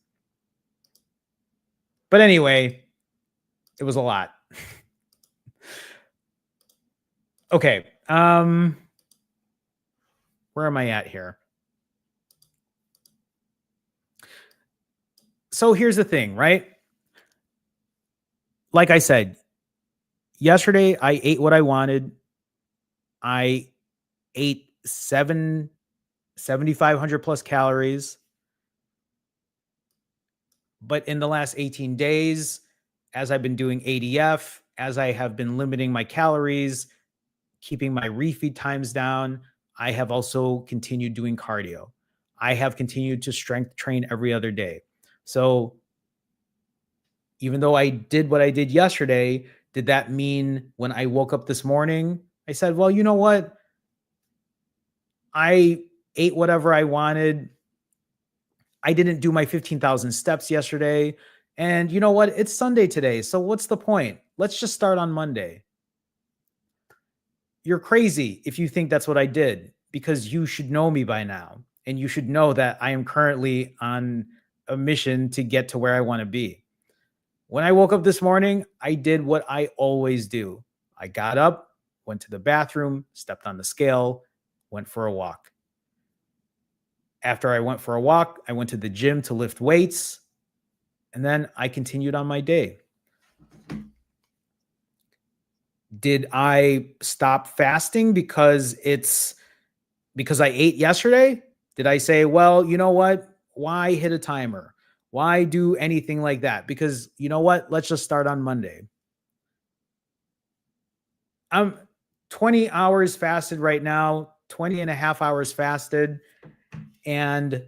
[SPEAKER 1] But anyway, it was a lot. Okay. Where am I at here? So here's the thing, right? Like I said, yesterday I ate what I wanted. I ate 7,500 plus calories. But in the last 18 days, as I've been doing ADF, as I have been limiting my calories, keeping my refeed times down, I have also continued doing cardio. I have continued to strength train every other day. So even though I did what I did yesterday, did that mean when I woke up this morning, I said, well, you know what? I ate whatever I wanted. I didn't do my 15,000 steps yesterday. And you know what? It's Sunday today. So what's the point? Let's just start on Monday. You're crazy if you think that's what I did, because you should know me by now. And you should know that I am currently on a mission to get to where I want to be. When I woke up this morning, I did what I always do. I got up, went to the bathroom, stepped on the scale, went for a walk. After I went for a walk, I went to the gym to lift weights, and then I continued on my day. Did I stop fasting because I ate yesterday? Did I say, well, you know what? Why hit a timer? Why do anything like that? Because you know what? Let's just start on Monday. I'm 20 hours fasted right now, 20 and a half hours fasted. And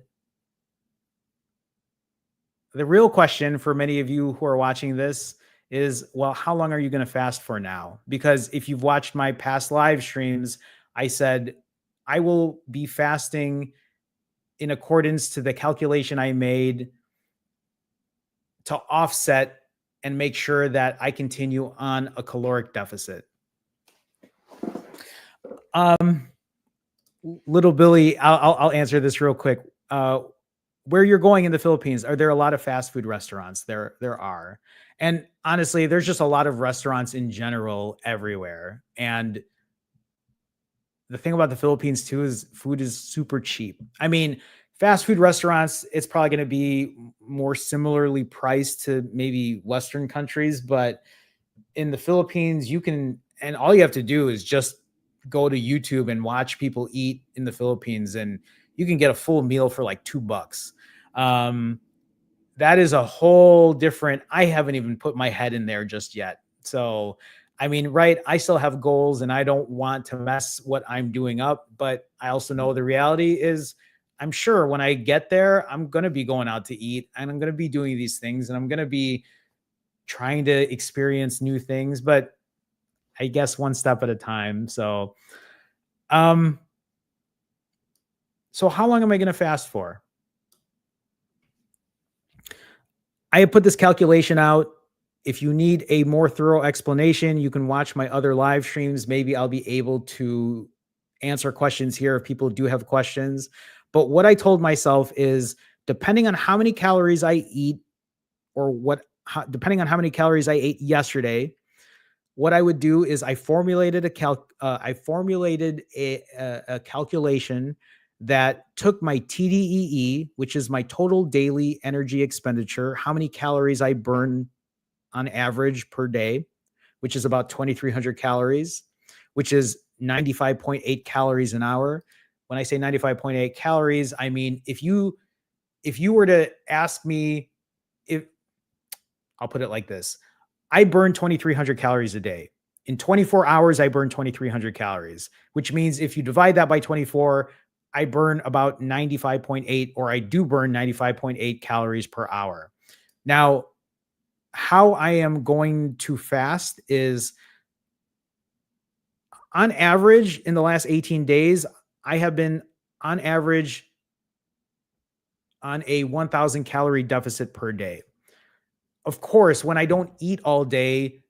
[SPEAKER 1] the real question for many of you who are watching this is, well, how long are you going to fast for now? Because if you've watched my past live streams, I said I will be fasting in accordance to the calculation I made to offset and make sure that I continue on a caloric deficit. Little Billy, I'll answer this real quick. Where you're going in the Philippines, are there a lot of fast food restaurants? There are. And honestly, there's just a lot of restaurants in general everywhere. And the thing about the Philippines too is food is super cheap. I mean, fast food restaurants, it's probably going to be more similarly priced to maybe Western countries, but in the Philippines, you can And all you have to do is just go to YouTube and watch people eat in the Philippines, and you can get a full meal for like $2. That is a whole different, I haven't even put my head in there just yet. So, I mean, right, I still have goals and I don't want to mess what I'm doing up, but I also know the reality is I'm sure when I get there, I'm going to be going out to eat and I'm going to be doing these things and I'm going to be trying to experience new things, but I guess one step at a time. Um, so how long am I going to fast for? I have put this calculation out. If you need a more thorough explanation, you can watch my other live streams. Maybe I'll be able to answer questions here if people do have questions. But what I told myself is depending on how many calories I eat or depending on how many calories I ate yesterday, what I would do is I formulated a calculation that took my TDEE, which is my total daily energy expenditure, how many calories I burn on average per day, which is about 2,300 calories, which is 95.8 calories an hour. When I say 95.8 calories, I mean if you were to ask me, if I'll put it like this, I burn 2,300 calories a day. In 24 hours, I burn 2,300 calories, which means if you divide that by 24, I burn about 95.8, or I do burn 95.8 calories per hour. Now, how I am going to fast is on average in the last 18 days, I have been on average on a 1,000 calorie deficit per day. Of course, when I don't eat all day,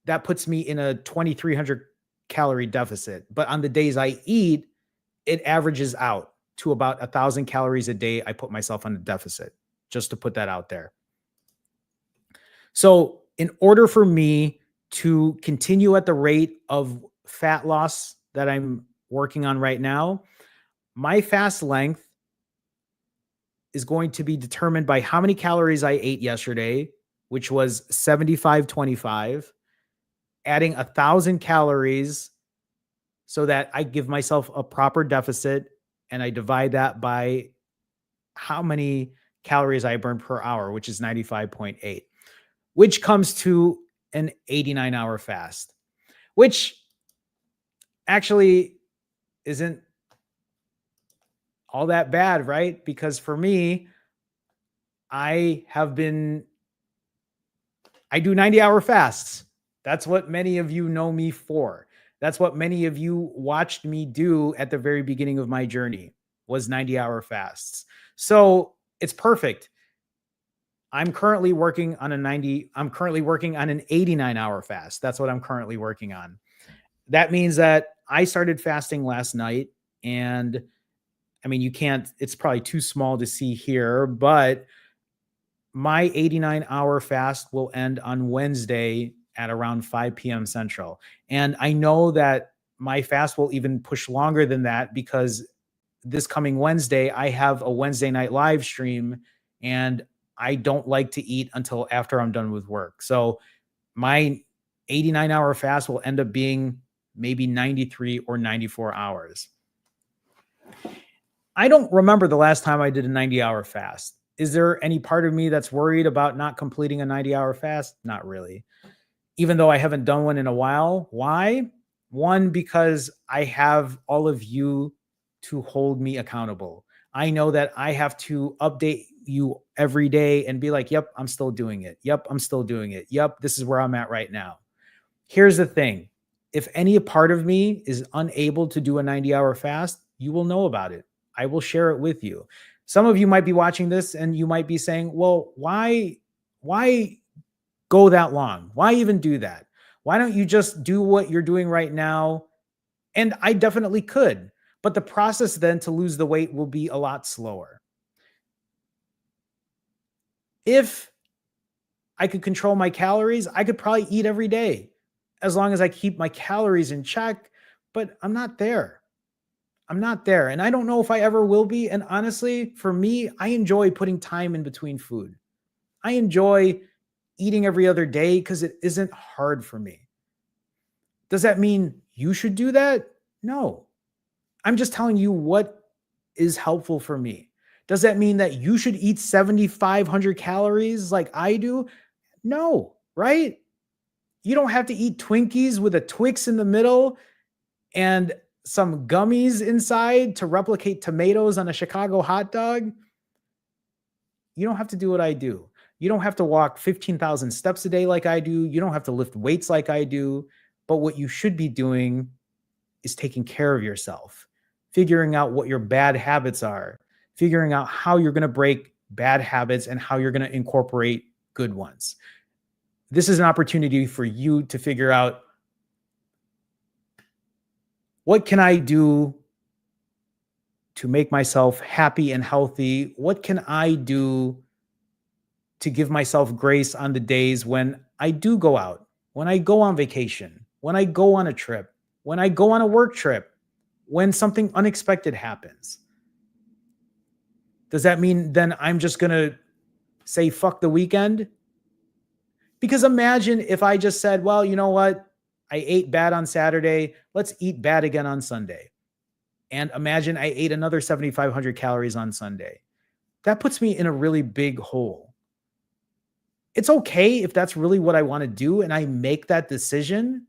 [SPEAKER 1] that puts me in a 2,300 calorie deficit. But on the days I eat, it averages out to about 1,000 calories a day. I put myself on a deficit, just to put that out there. So in order for me to continue at the rate of fat loss that I'm working on right now, my fast length is going to be determined by how many calories I ate yesterday, which was 75-25, adding 1,000 calories so that I give myself a proper deficit, and I divide that by how many calories I burn per hour, which is 95.8, which comes to an 89-hour fast, which actually isn't all that bad, right? Because for me, I do 90-hour fasts. That's what many of you know me for. That's what many of you watched me do at the very beginning of my journey, was 90-hour fasts. So it's perfect. I'm currently working on an 89-hour fast. That's what I'm currently working on. That means that I started fasting last night, and I mean, it's probably too small to see here, but my 89-hour fast will end on Wednesday at around 5 p.m. Central. And I know that my fast will even push longer than that, because this coming Wednesday, I have a Wednesday night live stream, and I don't like to eat until after I'm done with work. So my 89-hour fast will end up being maybe 93 or 94 hours. I don't remember the last time I did a 90-hour fast. Is there any part of me that's worried about not completing a 90-hour fast? Not really. Even though I haven't done one in a while. Why? One, because I have all of you to hold me accountable. I know that I have to update you every day and be like, yep, I'm still doing it. Yep, I'm still doing it. Yep, this is where I'm at right now. Here's the thing. If any part of me is unable to do a 90-hour fast, you will know about it. I will share it with you. Some of you might be watching this and you might be saying, well, why go that long? Why even do that? Why don't you just do what you're doing right now? And I definitely could, but the process then to lose the weight will be a lot slower. If I could control my calories, I could probably eat every day as long as I keep my calories in check, but I'm not there. I'm not there. And I don't know if I ever will be. And honestly, for me, I enjoy putting time in between food. I enjoy eating every other day because it isn't hard for me. Does that mean you should do that? No. I'm just telling you what is helpful for me. Does that mean that you should eat 7,500 calories like I do? No, right? You don't have to eat Twinkies with a Twix in the middle and some gummies inside to replicate tomatoes on a Chicago hot dog. You don't have to do what I do. You don't have to walk 15,000 steps a day like I do. You don't have to lift weights like I do. But what you should be doing is taking care of yourself, figuring out what your bad habits are, figuring out how you're going to break bad habits and how you're going to incorporate good ones. This is an opportunity for you to figure out, what can I do to make myself happy and healthy? What can I do to give myself grace on the days when I do go out, when I go on vacation, when I go on a trip, when I go on a work trip, when something unexpected happens? Does that mean then I'm just going to say, fuck the weekend? Because imagine if I just said, well, you know what? I ate bad on Saturday. Let's eat bad again on Sunday. And imagine I ate another 7,500 calories on Sunday. That puts me in a really big hole. It's okay if that's really what I want to do and I make that decision.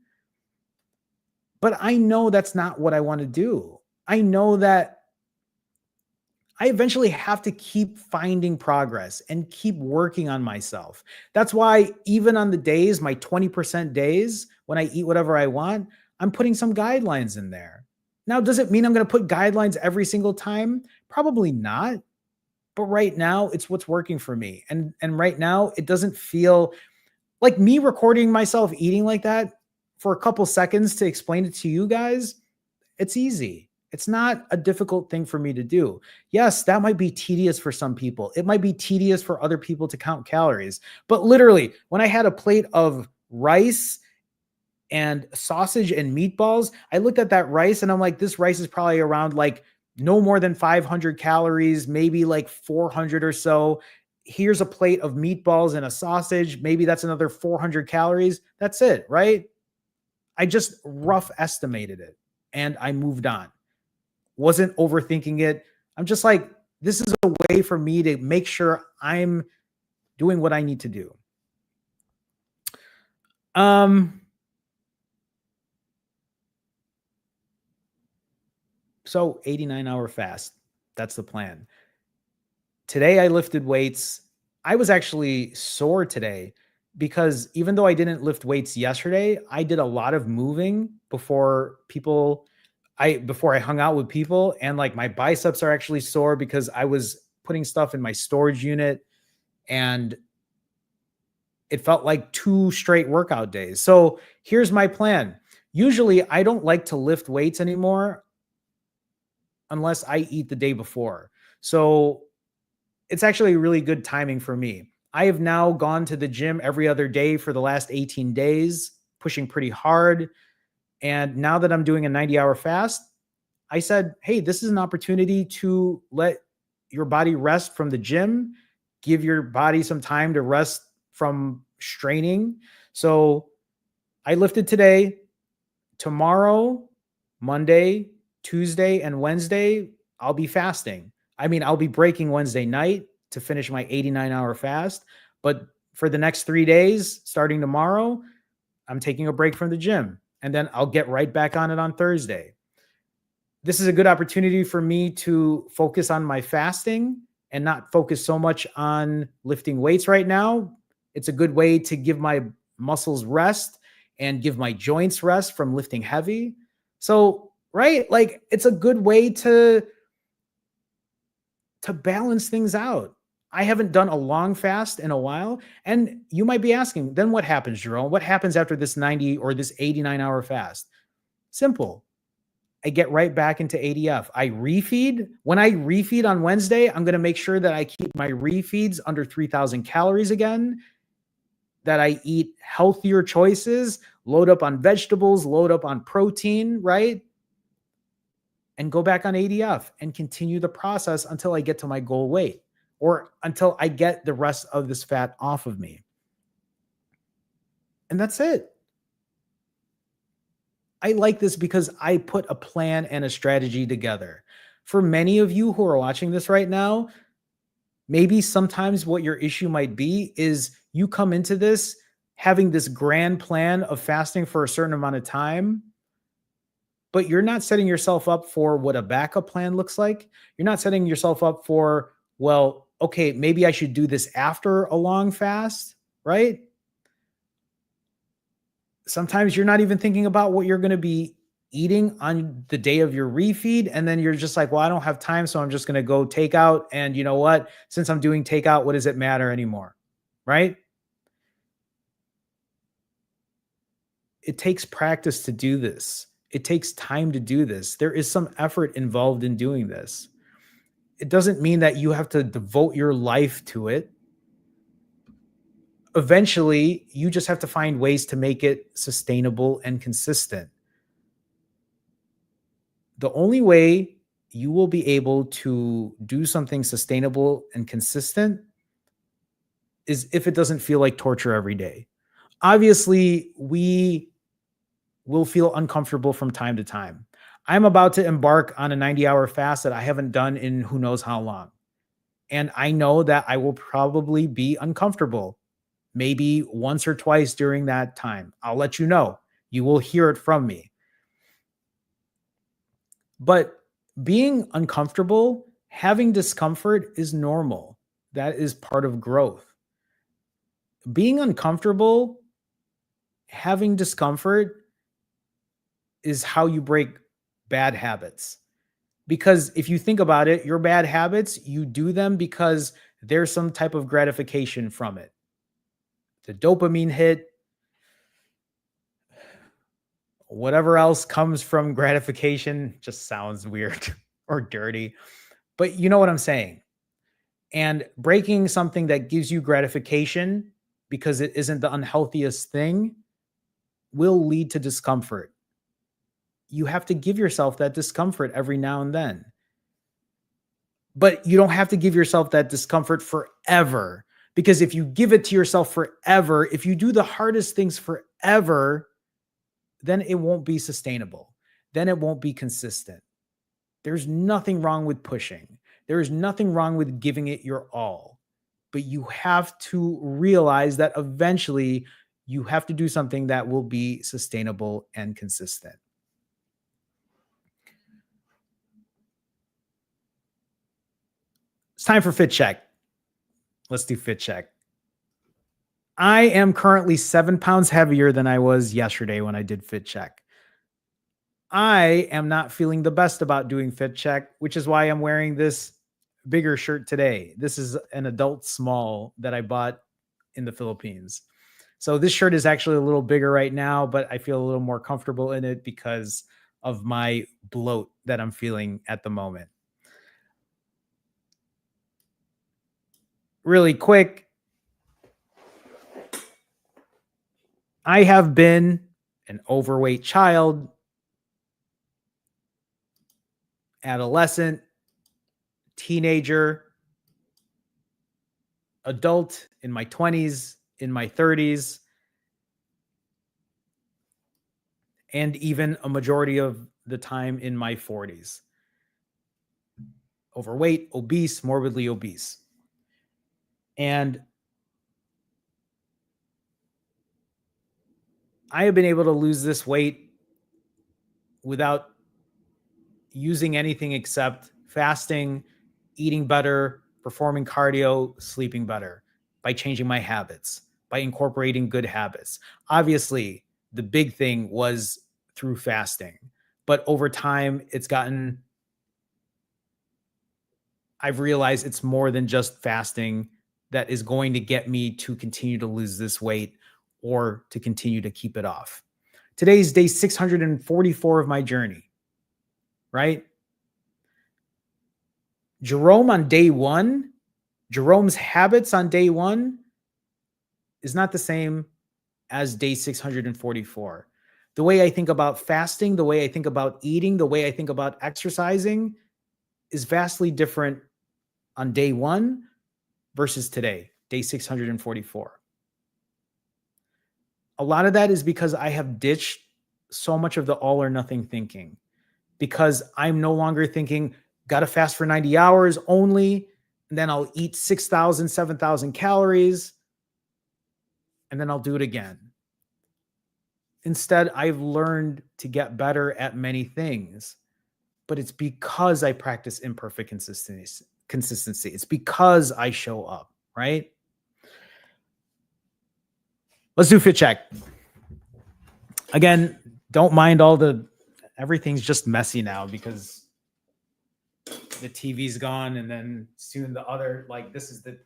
[SPEAKER 1] But I know that's not what I want to do. I know that I eventually have to keep finding progress and keep working on myself. That's why even on the days, my 20% days, when I eat whatever I want, I'm putting some guidelines in there. Now, does it mean I'm going to put guidelines every single time? Probably not. But right now, it's what's working for me. And right now, it doesn't feel like me recording myself eating like that for a couple seconds to explain it to you guys. It's easy. It's not a difficult thing for me to do. Yes, that might be tedious for some people. It might be tedious for other people to count calories. But literally, when I had a plate of rice and sausage and meatballs, I looked at that rice and I'm like, this rice is probably around like no more than 500 calories, maybe like 400 or so. Here's a plate of meatballs and a sausage. Maybe that's another 400 calories. That's it, right? I just rough estimated it and I moved on. Wasn't overthinking it. I'm just like, this is a way for me to make sure I'm doing what I need to do. So 89-hour fast. That's the plan. Today I lifted weights. I was actually sore today because even though I didn't lift weights yesterday, I did a lot of moving before I hung out with people, and like my biceps are actually sore because I was putting stuff in my storage unit and it felt like 2 straight workout days. So here's my plan. Usually I don't like to lift weights anymore unless I eat the day before. So it's actually really good timing for me. I have now gone to the gym every other day for the last 18 days, pushing pretty hard. And now that I'm doing a 90-hour fast, I said, hey, this is an opportunity to let your body rest from the gym, give your body some time to rest from straining. So I lifted today. Tomorrow, Monday, Tuesday, and Wednesday, I'll be fasting. I mean, I'll be breaking Wednesday night to finish my 89-hour fast. But for the next 3 days, starting tomorrow, I'm taking a break from the gym. And then I'll get right back on it on Thursday. This is a good opportunity for me to focus on my fasting and not focus so much on lifting weights right now. It's a good way to give my muscles rest and give my joints rest from lifting heavy. So, right, like it's a good way to balance things out. I haven't done a long fast in a while. And you might be asking, then what happens, Jerome? What happens after this 90 or this 89-hour fast? Simple. I get right back into ADF. I refeed. When I refeed on Wednesday, I'm going to make sure that I keep my refeeds under 3,000 calories again, that I eat healthier choices, load up on vegetables, load up on protein, right? And go back on ADF and continue the process until I get to my goal weight or until I get the rest of this fat off of me. And that's it. I like this because I put a plan and a strategy together. For many of you who are watching this right now, maybe sometimes what your issue might be is you come into this having this grand plan of fasting for a certain amount of time, but you're not setting yourself up for what a backup plan looks like. You're not setting yourself up for, well, okay, maybe I should do this after a long fast, right? Sometimes you're not even thinking about what you're going to be eating on the day of your refeed. And then you're just like, well, I don't have time. So I'm just going to go take out. And you know what? Since I'm doing takeout, what does it matter anymore? Right? It takes practice to do this. It takes time to do this. There is some effort involved in doing this. It doesn't mean that you have to devote your life to it. Eventually, you just have to find ways to make it sustainable and consistent. The only way you will be able to do something sustainable and consistent is if it doesn't feel like torture every day. Obviously, we will feel uncomfortable from time to time. I'm about to embark on a 90-hour fast that I haven't done in who knows how long. And I know that I will probably be uncomfortable, maybe once or twice during that time. I'll let you know. You will hear it from me. But being uncomfortable, having discomfort is normal. That is part of growth. Being uncomfortable, having discomfort is how you break bad habits. Because if you think about it, your bad habits, you do them because there's some type of gratification from it. The dopamine hit, whatever else comes from gratification just sounds weird or dirty. But you know what I'm saying. And breaking something that gives you gratification because it isn't the unhealthiest thing will lead to discomfort. You have to give yourself that discomfort every now and then. But you don't have to give yourself that discomfort forever. Because if you give it to yourself forever, if you do the hardest things forever, then it won't be sustainable. Then it won't be consistent. There's nothing wrong with pushing. There is nothing wrong with giving it your all. But you have to realize that eventually you have to do something that will be sustainable and consistent. It's time for fit check. Let's do fit check. I am currently 7 pounds heavier than I was yesterday when I did fit check. I am not feeling the best about doing fit check, which is why I'm wearing this bigger shirt today. This is an adult small that I bought in the Philippines. So this shirt is actually a little bigger right now, but I feel a little more comfortable in it because of my bloat that I'm feeling at the moment. Really quick, I have been an overweight child, adolescent, teenager, adult in my 20s, in my 30s, and even a majority of the time in my 40s. Overweight, obese, morbidly obese. And I have been able to lose this weight without using anything except fasting, eating better, performing cardio, sleeping better by changing my habits, by incorporating good habits. Obviously, the big thing was through fasting, but over time, I've realized it's more than just fasting that is going to get me to continue to lose this weight or to continue to keep it off. Today's day 644 of my journey, right? Jerome on day one, Jerome's habits on day one is not the same as day 644. The way I think about fasting, the way I think about eating, the way I think about exercising is vastly different on day one versus today, day 644. A lot of that is because I have ditched so much of the all or nothing thinking, because I'm no longer thinking, got to fast for 90 hours only, and then I'll eat 6,000, 7,000 calories, and then I'll do it again. Instead, I've learned to get better at many things, but it's because I practice imperfect consistency. It's because I show up, right? Let's do fit check. Again, don't mind everything's just messy now because the TV's gone, and then soon the other, like this is the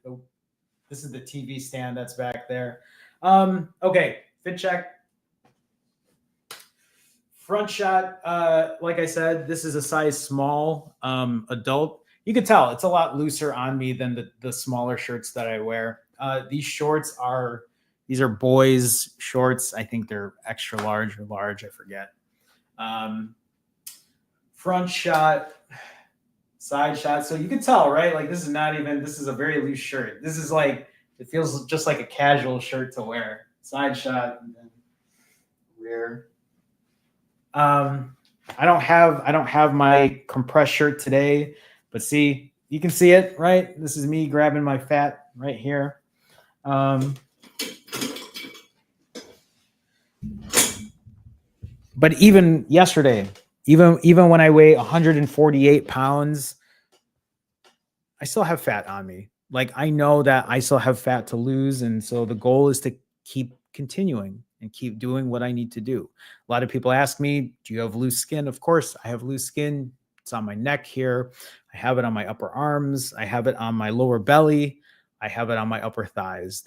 [SPEAKER 1] TV stand that's back there. Okay, fit check. Front shot, like I said, this is a size small adult. You can tell it's a lot looser on me than the smaller shirts that I wear. These shorts these are boys' shorts. I think they're extra large or large. I forget. Front shot, side shot. So you can tell, right? Like this is a very loose shirt. This is like, it feels just like a casual shirt to wear. Side shot and then rear. I don't have my compressed shirt today, but see, you can see it, right? This is me grabbing my fat right here. But even yesterday, even when I weigh 148 pounds, I still have fat on me. Like I know that I still have fat to lose. And so the goal is to keep continuing and keep doing what I need to do. A lot of people ask me, do you have loose skin? Of course, I have loose skin. It's on my neck here. I have it on my upper arms. I have it on my lower belly. I have it on my upper thighs.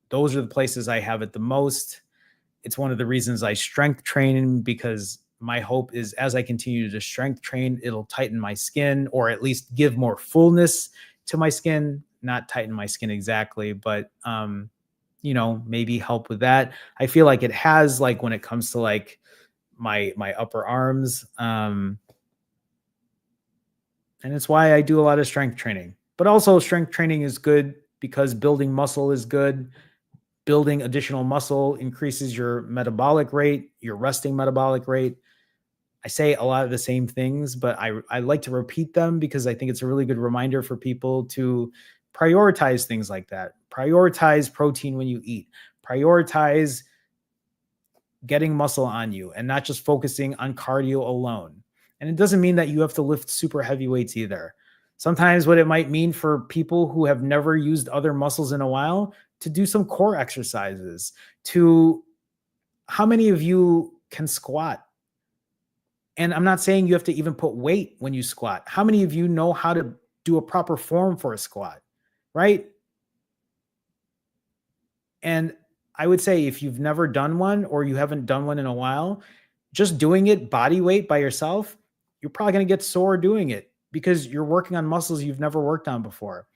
[SPEAKER 1] Those are the places I have it the most. It's one of the reasons I strength train, because my hope is as I continue to strength train, it'll tighten my skin, or at least give more fullness to my skin, not tighten my skin exactly, but maybe help with that. I feel like it has, like when it comes to like my upper arms. And it's why I do a lot of strength training. But also strength training is good because building muscle is good. Building additional muscle increases your metabolic rate, your resting metabolic rate. I say a lot of the same things, but I like to repeat them because I think it's a really good reminder for people to prioritize things like that. Prioritize protein when you eat. Prioritize getting muscle on you and not just focusing on cardio alone. And it doesn't mean that you have to lift super heavy weights either. Sometimes what it might mean for people who have never used other muscles in a while, to do some core exercises. How many of you can squat? And I'm not saying you have to even put weight when you squat. How many of you know how to do a proper form for a squat, right? And I would say if you've never done one or you haven't done one in a while, just doing it body weight by yourself, you're probably going to get sore doing it because you're working on muscles you've never worked on before.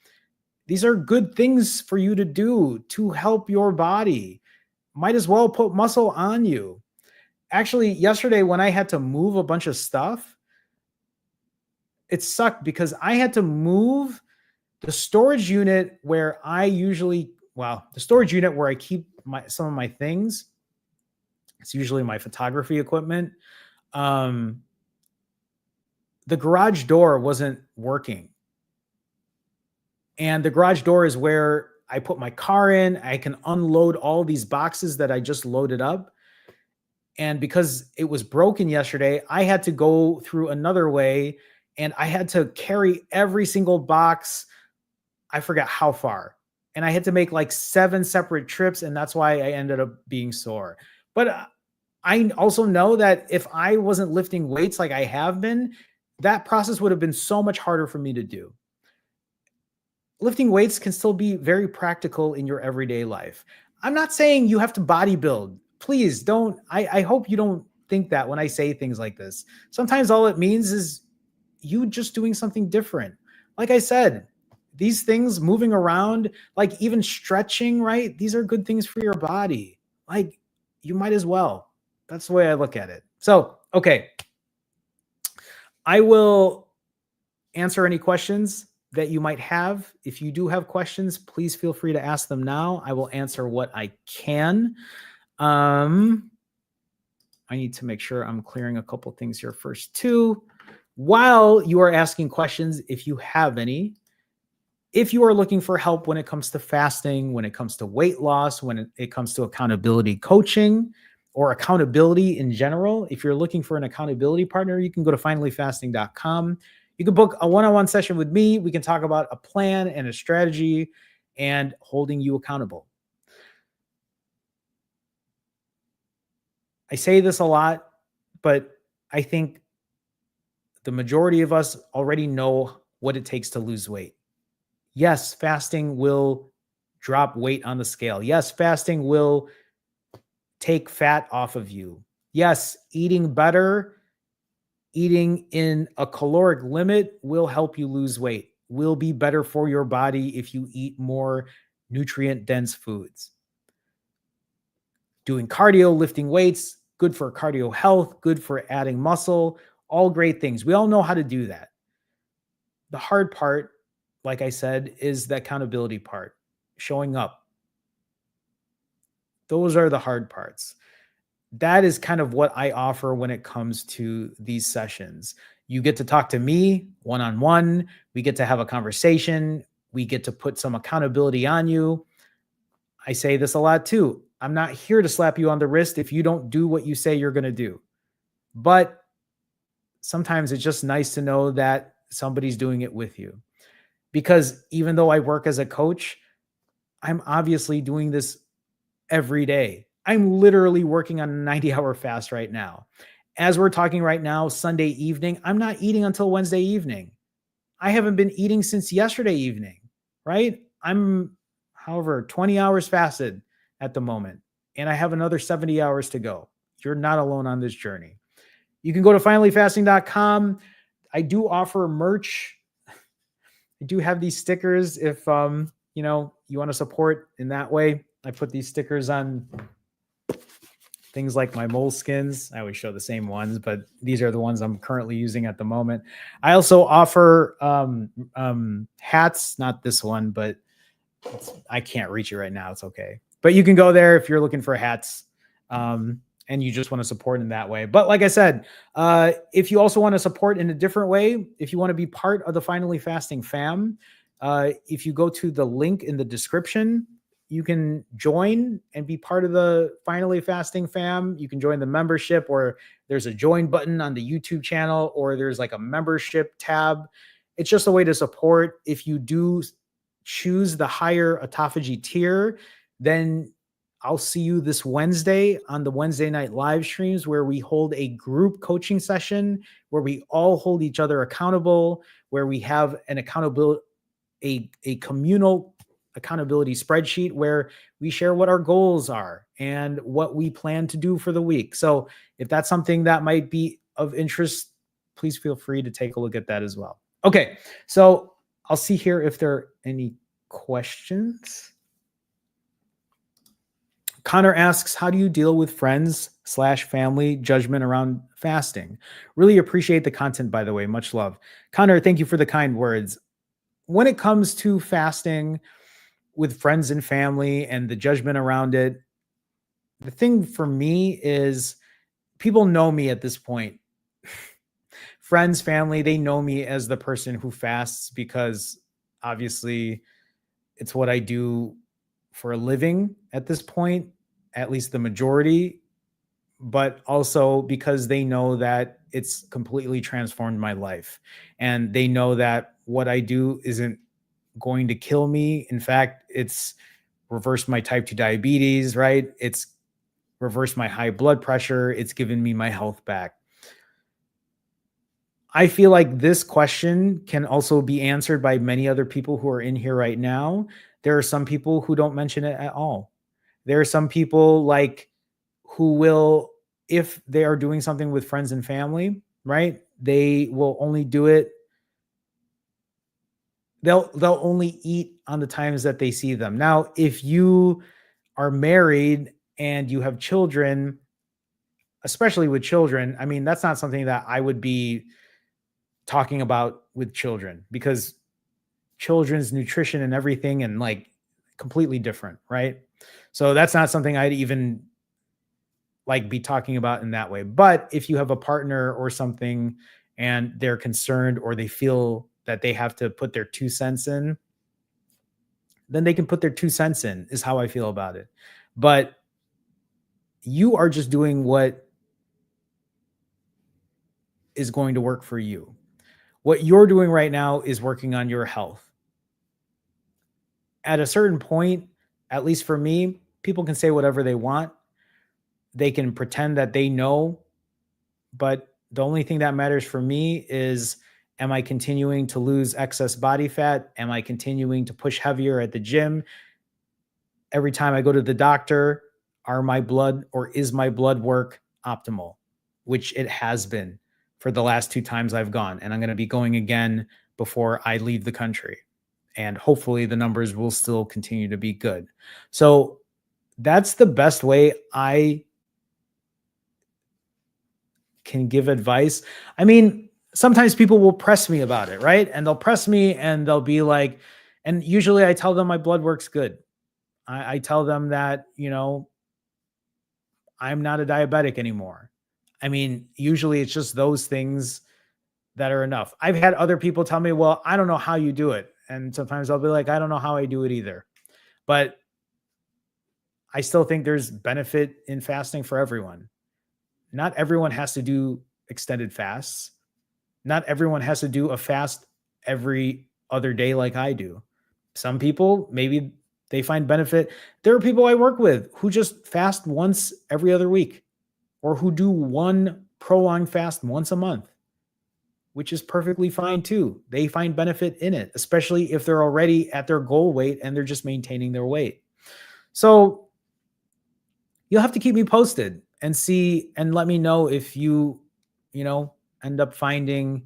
[SPEAKER 1] These are good things for you to do to help your body. Might as well put muscle on you. Actually, yesterday when I had to move a bunch of stuff, it sucked because I had to move the storage unit where the storage unit where I keep some of my things. It's usually my photography equipment. The garage door wasn't working. And the garage door is where I put my car in. I can unload all these boxes that I just loaded up. And because it was broken yesterday, I had to go through another way and I had to carry every single box. I forgot how far. And I had to make like 7 separate trips. And that's why I ended up being sore. But I also know that if I wasn't lifting weights like I have been, that process would have been so much harder for me to do. Lifting weights can still be very practical in your everyday life. I'm not saying you have to bodybuild. Please don't. I hope you don't think that when I say things like this. Sometimes all it means is you just doing something different. Like I said, these things moving around, like even stretching, right? These are good things for your body. Like you might as well. That's the way I look at it. So, okay. I will answer any questions that you might have. If you do have questions, please feel free to ask them now. I will answer what I can. I need to make sure I'm clearing a couple things here first too. While you are asking questions, if you have any, if you are looking for help when it comes to fasting, when it comes to weight loss, when it comes to accountability coaching or accountability in general, if you're looking for an accountability partner, you can go to finallyfasting.com. You can book a one-on-one session with me. We can talk about a plan and a strategy and holding you accountable. I say this a lot, but I think the majority of us already know what it takes to lose weight. Yes, fasting will drop weight on the scale. Yes, fasting will take fat off of you. Yes, eating better, eating in a caloric limit will help you lose weight, will be better for your body if you eat more nutrient dense foods. Doing cardio, lifting weights, good for cardio health, good for adding muscle, all great things. We all know how to do that. The hard part, like I said, is the accountability part, showing up. Those are the hard parts. That is kind of what I offer when it comes to these sessions. You get to talk to me one-on-one. We get to have a conversation. We get to put some accountability on you. I say this a lot too. I'm not here to slap you on the wrist if you don't do what you say you're going to do. But sometimes it's just nice to know that somebody's doing it with you. Because even though I work as a coach, I'm obviously doing this every day. I'm literally working on a 90-hour fast right now. As we're talking right now, Sunday evening, I'm not eating until Wednesday evening. I haven't been eating since yesterday evening, right? I'm, however, 20 hours fasted at the moment, and I have another 70 hours to go. You're not alone on this journey. You can go to finallyfasting.com. I do offer merch. I do have these stickers if you want to support in that way. I put these stickers on things like my moleskins. I always show the same ones, but these are the ones I'm currently using at the moment. I also offer hats, not this one, but I can't reach it right now. It's okay. But you can go there if you're looking for hats. And you just want to support in that way. But like I said, if you also want to support in a different way, if you want to be part of the Finally Fasting fam, if you go to the link in the description, you can join and be part of the Finally Fasting fam. You can join the membership, or there's a join button on the YouTube channel, or there's like a membership tab. It's just a way to support. If you do choose the higher autophagy tier, then I'll see you this Wednesday on the Wednesday night live streams, where we hold a group coaching session, where we all hold each other accountable, where we have an accountability, a communal accountability spreadsheet where we share what our goals are and what we plan to do for the week. So if that's something that might be of interest, please feel free to take a look at that as well. Okay, so I'll see here if there are any questions. Connor asks, how do you deal with friends/family judgment around fasting? Really appreciate the content, by the way. Much love. Connor, thank you for the kind words. When it comes to fasting with friends and family and the judgment around it, the thing for me is people know me at this point. Friends, family, they know me as the person who fasts because obviously it's what I do for a living at this point, at least the majority, but also because they know that it's completely transformed my life. And they know that what I do isn't going to kill me. In fact, it's reversed my type 2 diabetes, right? It's reversed my high blood pressure. It's given me my health back. I feel like this question can also be answered by many other people who are in here right now. There are some people who don't mention it at all. There are some people like who will, if they are doing something with friends and family, right? They will only do it. They'll only eat on the times that they see them. Now, if you are married and you have children, especially with children, I mean, that's not something that I would be talking about with children, because children's nutrition and everything and like completely different, right? So that's not something I'd even like be talking about in that way. But if you have a partner or something and they're concerned or they feel that they have to put their 2 cents in, then they can put their 2 cents in, is how I feel about it. But you are just doing what is going to work for you. What you're doing right now is working on your health. At a certain point, at least for me, people can say whatever they want. They can pretend that they know, but the only thing that matters for me is, am I continuing to lose excess body fat? Am I continuing to push heavier at the gym? Every time I go to the doctor, is my blood work optimal? Which it has been for the last 2 times I've gone. And I'm going to be going again before I leave the country. And hopefully the numbers will still continue to be good. So that's the best way I can give advice. I mean, sometimes people will press me about it, right? And they'll press me and they'll be like, and usually I tell them my blood work's good. I tell them that, I'm not a diabetic anymore. I mean, usually it's just those things that are enough. I've had other people tell me, well, I don't know how you do it. And sometimes I'll be like, I don't know how I do it either. But I still think there's benefit in fasting for everyone. Not everyone has to do extended fasts. Not everyone has to do a fast every other day like I do. Some people, maybe they find benefit. There are people I work with who just fast once every other week, or who do one prolonged fast once a month, which is perfectly fine too. They find benefit in it, especially if they're already at their goal weight and they're just maintaining their weight. So you'll have to keep me posted and see and let me know if end up finding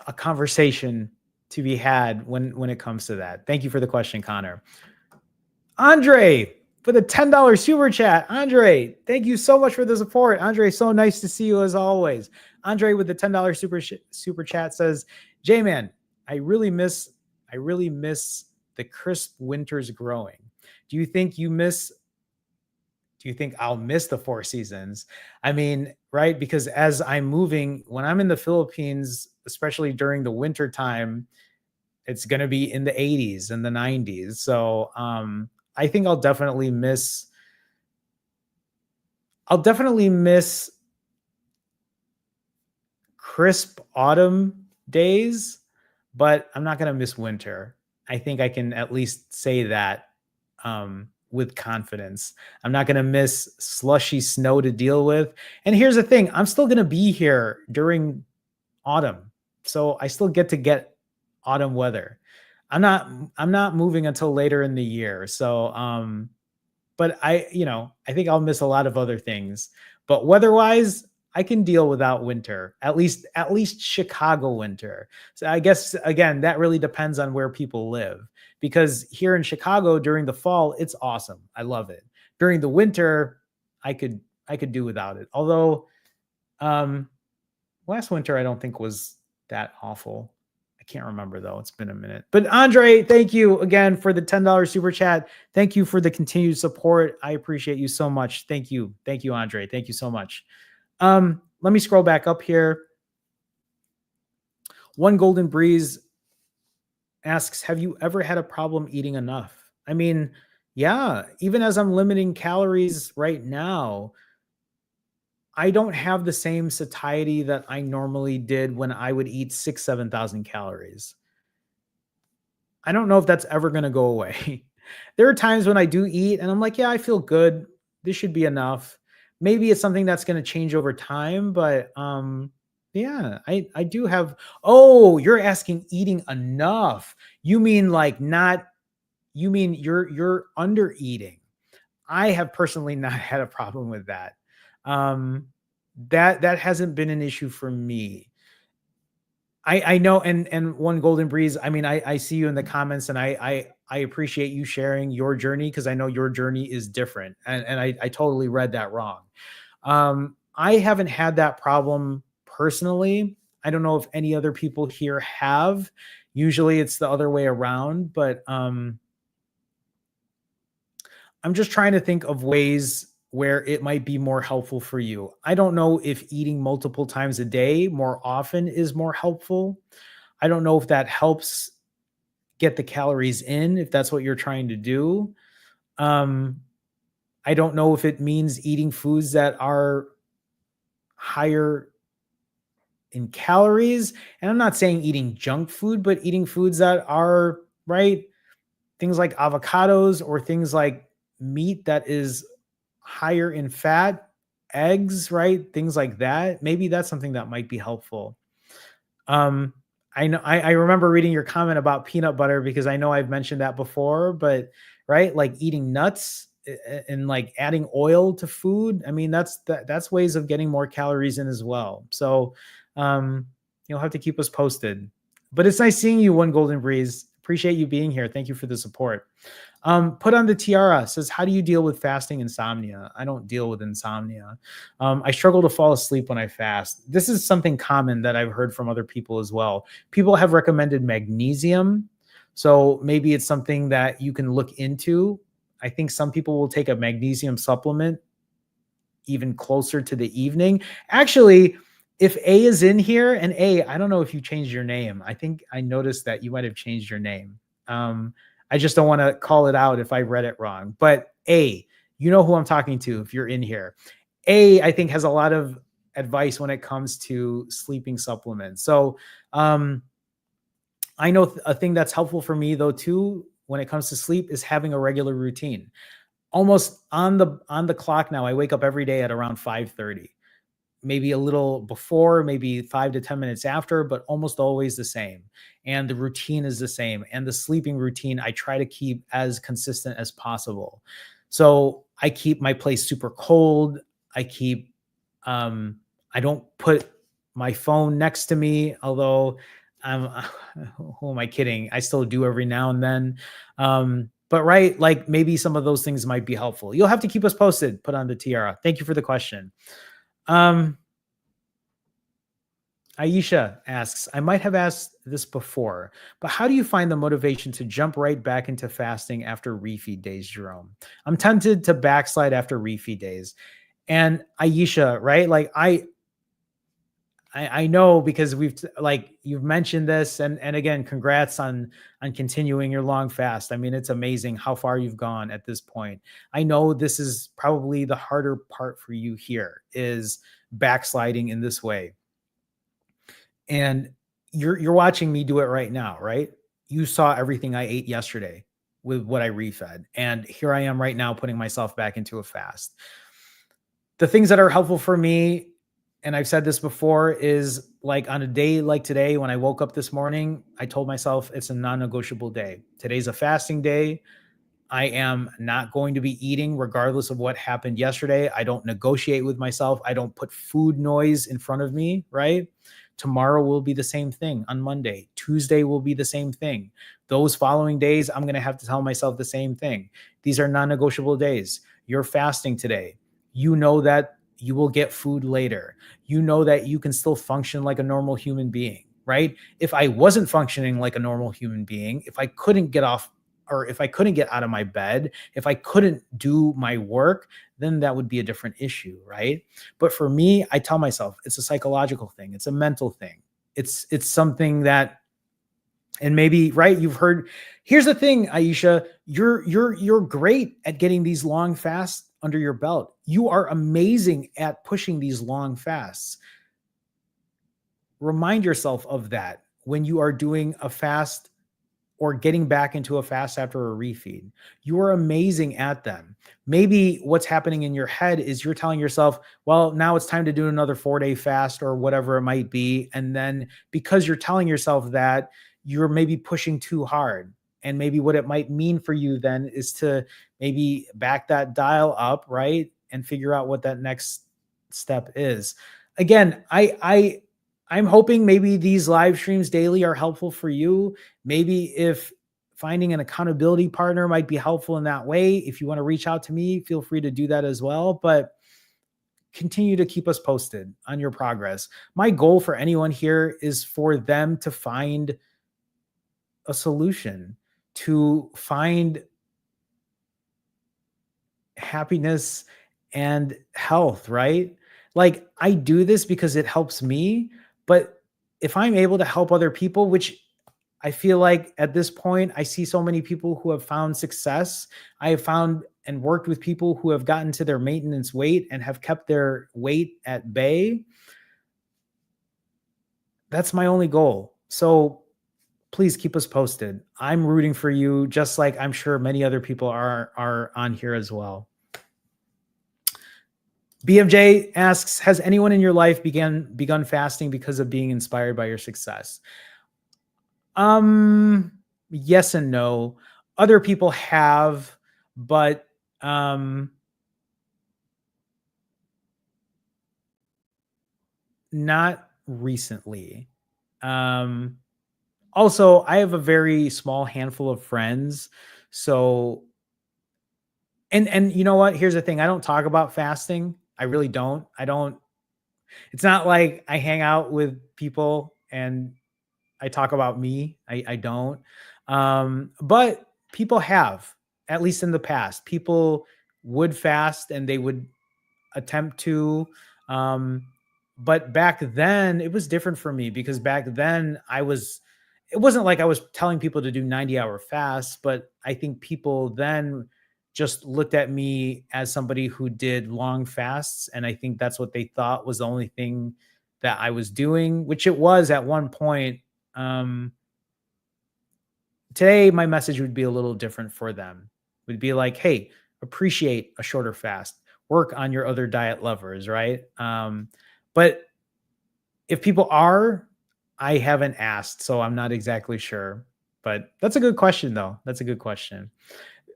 [SPEAKER 1] a conversation to be had when it comes to that. Thank you for the question, Connor. Andre, for the $10 super chat. Andre, thank you so much for the support. Andre, so nice to see you as always. Andre with the $10 super chat says, J-Man, I really miss the crisp winters growing. Do you think I'll miss the 4 seasons? I mean, right? Because as I'm moving, when I'm in the Philippines, especially during the winter time, it's going to be in the 80s and the 90s. So I think I'll definitely miss crisp autumn days, but I'm not going to miss winter. I think I can at least say that with confidence. I'm not going to miss slushy snow to deal with. And here's the thing, I'm still going to be here during autumn. So I still get autumn weather. I'm not moving until later in the year. So but I think I'll miss a lot of other things. But weather-wise, I can deal without winter. At least Chicago winter. So I guess again, that really depends on where people live. Because here in Chicago during the fall, it's awesome. I love it. During the winter, I could do without it. Although last winter I don't think was that awful. I can't remember though. It's been a minute. But Andre, thank you again for the $10 super chat. Thank you for the continued support. I appreciate you so much. Thank you. Thank you, Andre. Thank you so much. Let me scroll back up here. One Golden Breeze asks, have you ever had a problem eating enough? I mean, yeah, even as I'm limiting calories right now, I don't have the same satiety that I normally did when I would eat 6,000, 7,000 calories. I don't know if that's ever going to go away. There are times when I do eat and I'm like, yeah, I feel good. This should be enough. Maybe it's something that's going to change over time, but yeah, I do have. Oh, you're asking eating enough. You mean like not, you mean you're under eating. I have personally not had a problem with that. That hasn't been an issue for me. I know, and One Golden Breeze, I mean, I see you in the comments and I appreciate you sharing your journey because I know your journey is different. And I totally read that wrong. I haven't had that problem personally. I don't know if any other people here have. Usually it's the other way around, but I'm just trying to think of ways where it might be more helpful for you. I don't know if eating multiple times a day more often is more helpful. I don't know if that helps get the calories in, if that's what you're trying to do. Um, I don't know if it means eating foods that are higher in calories. And I'm not saying eating junk food, but eating foods that are, right, things like avocados or things like meat that is higher in fat, eggs, right? Things like that. Maybe that's something that might be helpful. Um, I know I remember reading your comment about peanut butter because I know I've mentioned that before, but right, like eating nuts and like adding oil to food. I mean, that's ways of getting more calories in as well. So um, you'll have to keep us posted. But it's nice seeing you, One Golden Breeze. Appreciate you being here. Thank you for the support. Put on the tiara says, how do you deal with fasting insomnia? I don't deal with insomnia. I struggle to fall asleep when I fast. This is something common that I've heard from other people as well. People have recommended magnesium. So maybe it's something that you can look into. I think some people will take a magnesium supplement even closer to the evening. Actually, if A is in here, and A, I don't know if you changed your name. I think I noticed that you might have changed your name. I just don't want to call it out if I read it wrong. But A, you know who I'm talking to if you're in here. A, I think, has a lot of advice when it comes to sleeping supplements. So I know a thing that's helpful for me though too when it comes to sleep is having a regular routine. Almost on the clock now. I wake up every day at around 5:30, maybe a little before, maybe 5 to 10 minutes after, but almost always the same. And the routine is the same. And the sleeping routine, I try to keep as consistent as possible. So I keep my place super cold. I keep, I don't put my phone next to me, although I'm, who am I kidding? I still do every now and then. But right, like maybe some of those things might be helpful. You'll have to keep us posted. Put on the tiara. Thank you for the question. Um, Aisha asks, I might have asked this before, but how do you find the motivation to jump right back into fasting after refeed days, Jerome? I'm tempted to backslide after refeed days. And Aisha, right? Like I know because like you've mentioned this and again, congrats on continuing your long fast. I mean, it's amazing how far you've gone at this point. I know this is probably the harder part for you here is backsliding in this way. And you're watching me do it right now, right? You saw everything I ate yesterday with what I refed. And here I am right now putting myself back into a fast. The things that are helpful for me, and I've said this before, is like on a day like today, when I woke up this morning, I told myself it's a non-negotiable day. Today's a fasting day. I am not going to be eating regardless of what happened yesterday. I don't negotiate with myself. I don't put food noise in front of me, right? Tomorrow will be the same thing on Monday. Tuesday will be the same thing. Those following days, I'm going to have to tell myself the same thing. These are non negotiable days. You're fasting today. You know that you will get food later. You know that you can still function like a normal human being, right? If I wasn't functioning like a normal human being, if I couldn't get off or if I couldn't get out of my bed, if I couldn't do my work, then that would be a different issue, right? But for me, I tell myself it's a psychological thing, it's a mental thing. It's something that and maybe right you've heard here's the thing Aisha, you're great at getting these long fasts under your belt. You are amazing at pushing these long fasts. Remind yourself of that when you are doing a fast or getting back into a fast after a refeed. You are amazing at them. Maybe what's happening in your head is you're telling yourself, well, now it's time to do another 4-day fast or whatever it might be. And then because you're telling yourself that, you're maybe pushing too hard. And maybe what it might mean for you then is to maybe back that dial up, right? And figure out what that next step is. Again, I'm hoping maybe these live streams daily are helpful for you. Maybe if finding an accountability partner might be helpful in that way. If you want to reach out to me, feel free to do that as well. But continue to keep us posted on your progress. My goal for anyone here is for them to find a solution, to find happiness and health, right? Like I do this because it helps me, but if I'm able to help other people, which I feel like at this point, I see so many people who have found success. I have found and worked with people who have gotten to their maintenance weight and have kept their weight at bay. That's my only goal. So please keep us posted. I'm rooting for you, just like I'm sure many other people are on here as well. BMJ asks, has anyone in your life begun fasting because of being inspired by your success? Yes and no. Other people have, but not recently. Also, I have a very small handful of friends, so and you know what? Here's the thing. I don't talk about fasting. I really don't. I don't. It's not like I hang out with people and I talk about me. I don't. But people have, at least in the past, people would fast and they would attempt to. Um, but back then it was different for me because back then it wasn't like I was telling people to do 90-hour fasts, but I think people then just looked at me as somebody who did long fasts. And I think that's what they thought was the only thing that I was doing, which it was at one point. Um, Today, my message would be a little different for them. It would be like, hey, appreciate a shorter fast, work on your other diet levers, right? But if people are, I haven't asked, so I'm not exactly sure. But that's a good question, though. That's a good question.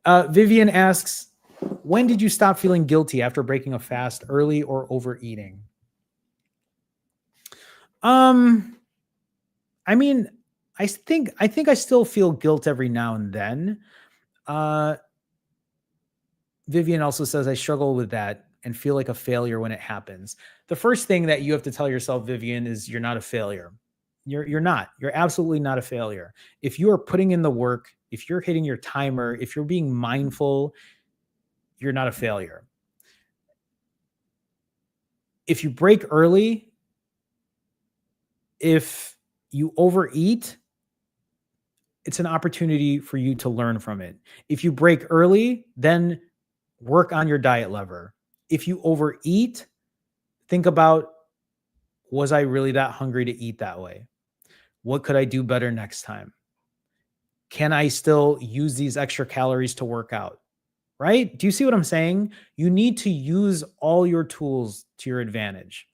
[SPEAKER 1] Vivian asks, when did you stop feeling guilty after breaking a fast, early or overeating? Um, I mean, I think I still feel guilt every now and then. Uh, Vivian also says, I struggle with that and feel like a failure when it happens. The first thing that you have to tell yourself, Vivian, is you're not a failure. You're not. You're absolutely not a failure. If you are putting in the work, if you're hitting your timer, if you're being mindful, you're not a failure. If you break early, if you overeat, it's an opportunity for you to learn from it. If you break early, then work on your diet lever. If you overeat, think about, was I really that hungry to eat that way? What could I do better next time? Can I still use these extra calories to work out? Right? Do you see what I'm saying? You need to use all your tools to your advantage.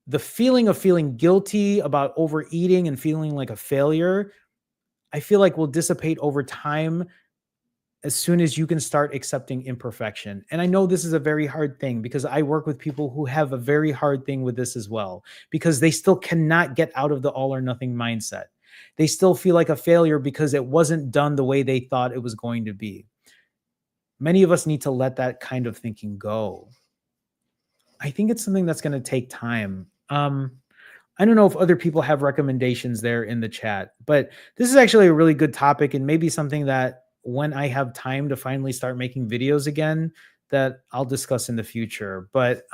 [SPEAKER 1] The feeling of feeling guilty about overeating and feeling like a failure, I feel like will dissipate over time as soon as you can start accepting imperfection. And I know this is a very hard thing because I work with people who have a very hard thing with this as well, because they still cannot get out of the all or nothing mindset. They still feel like a failure because it wasn't done the way they thought it was going to be. Many of us need to let that kind of thinking go. I think it's something that's going to take time. I don't know if other people have recommendations there in the chat, but this is actually a really good topic and maybe something that when I have time to finally start making videos again, that I'll discuss in the future. But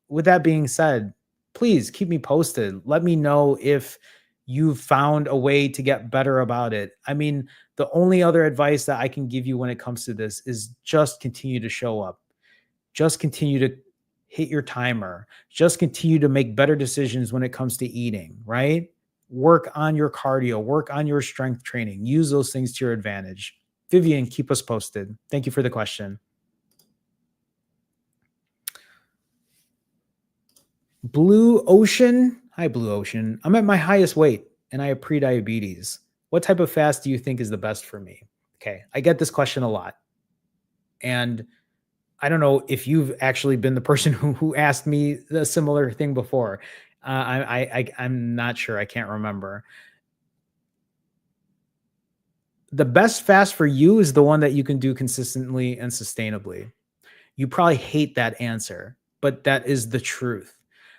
[SPEAKER 1] with that being said, please keep me posted. Let me know if you've found a way to get better about it. I mean, the only other advice that I can give you when it comes to this is just continue to show up. Just continue to hit your timer. Just continue to make better decisions when it comes to eating, right? Work on your cardio, work on your strength training. Use those things to your advantage. Vivian, keep us posted. Thank you for the question. Blue Ocean. Hi, Blue Ocean. I'm at my highest weight and I have prediabetes. What type of fast do you think is the best for me? Okay. I get this question a lot. And I don't know if you've actually been the person who asked me a similar thing before. I'm not sure. I can't remember. The best fast for you is the one that you can do consistently and sustainably. You probably hate that answer, but that is the truth.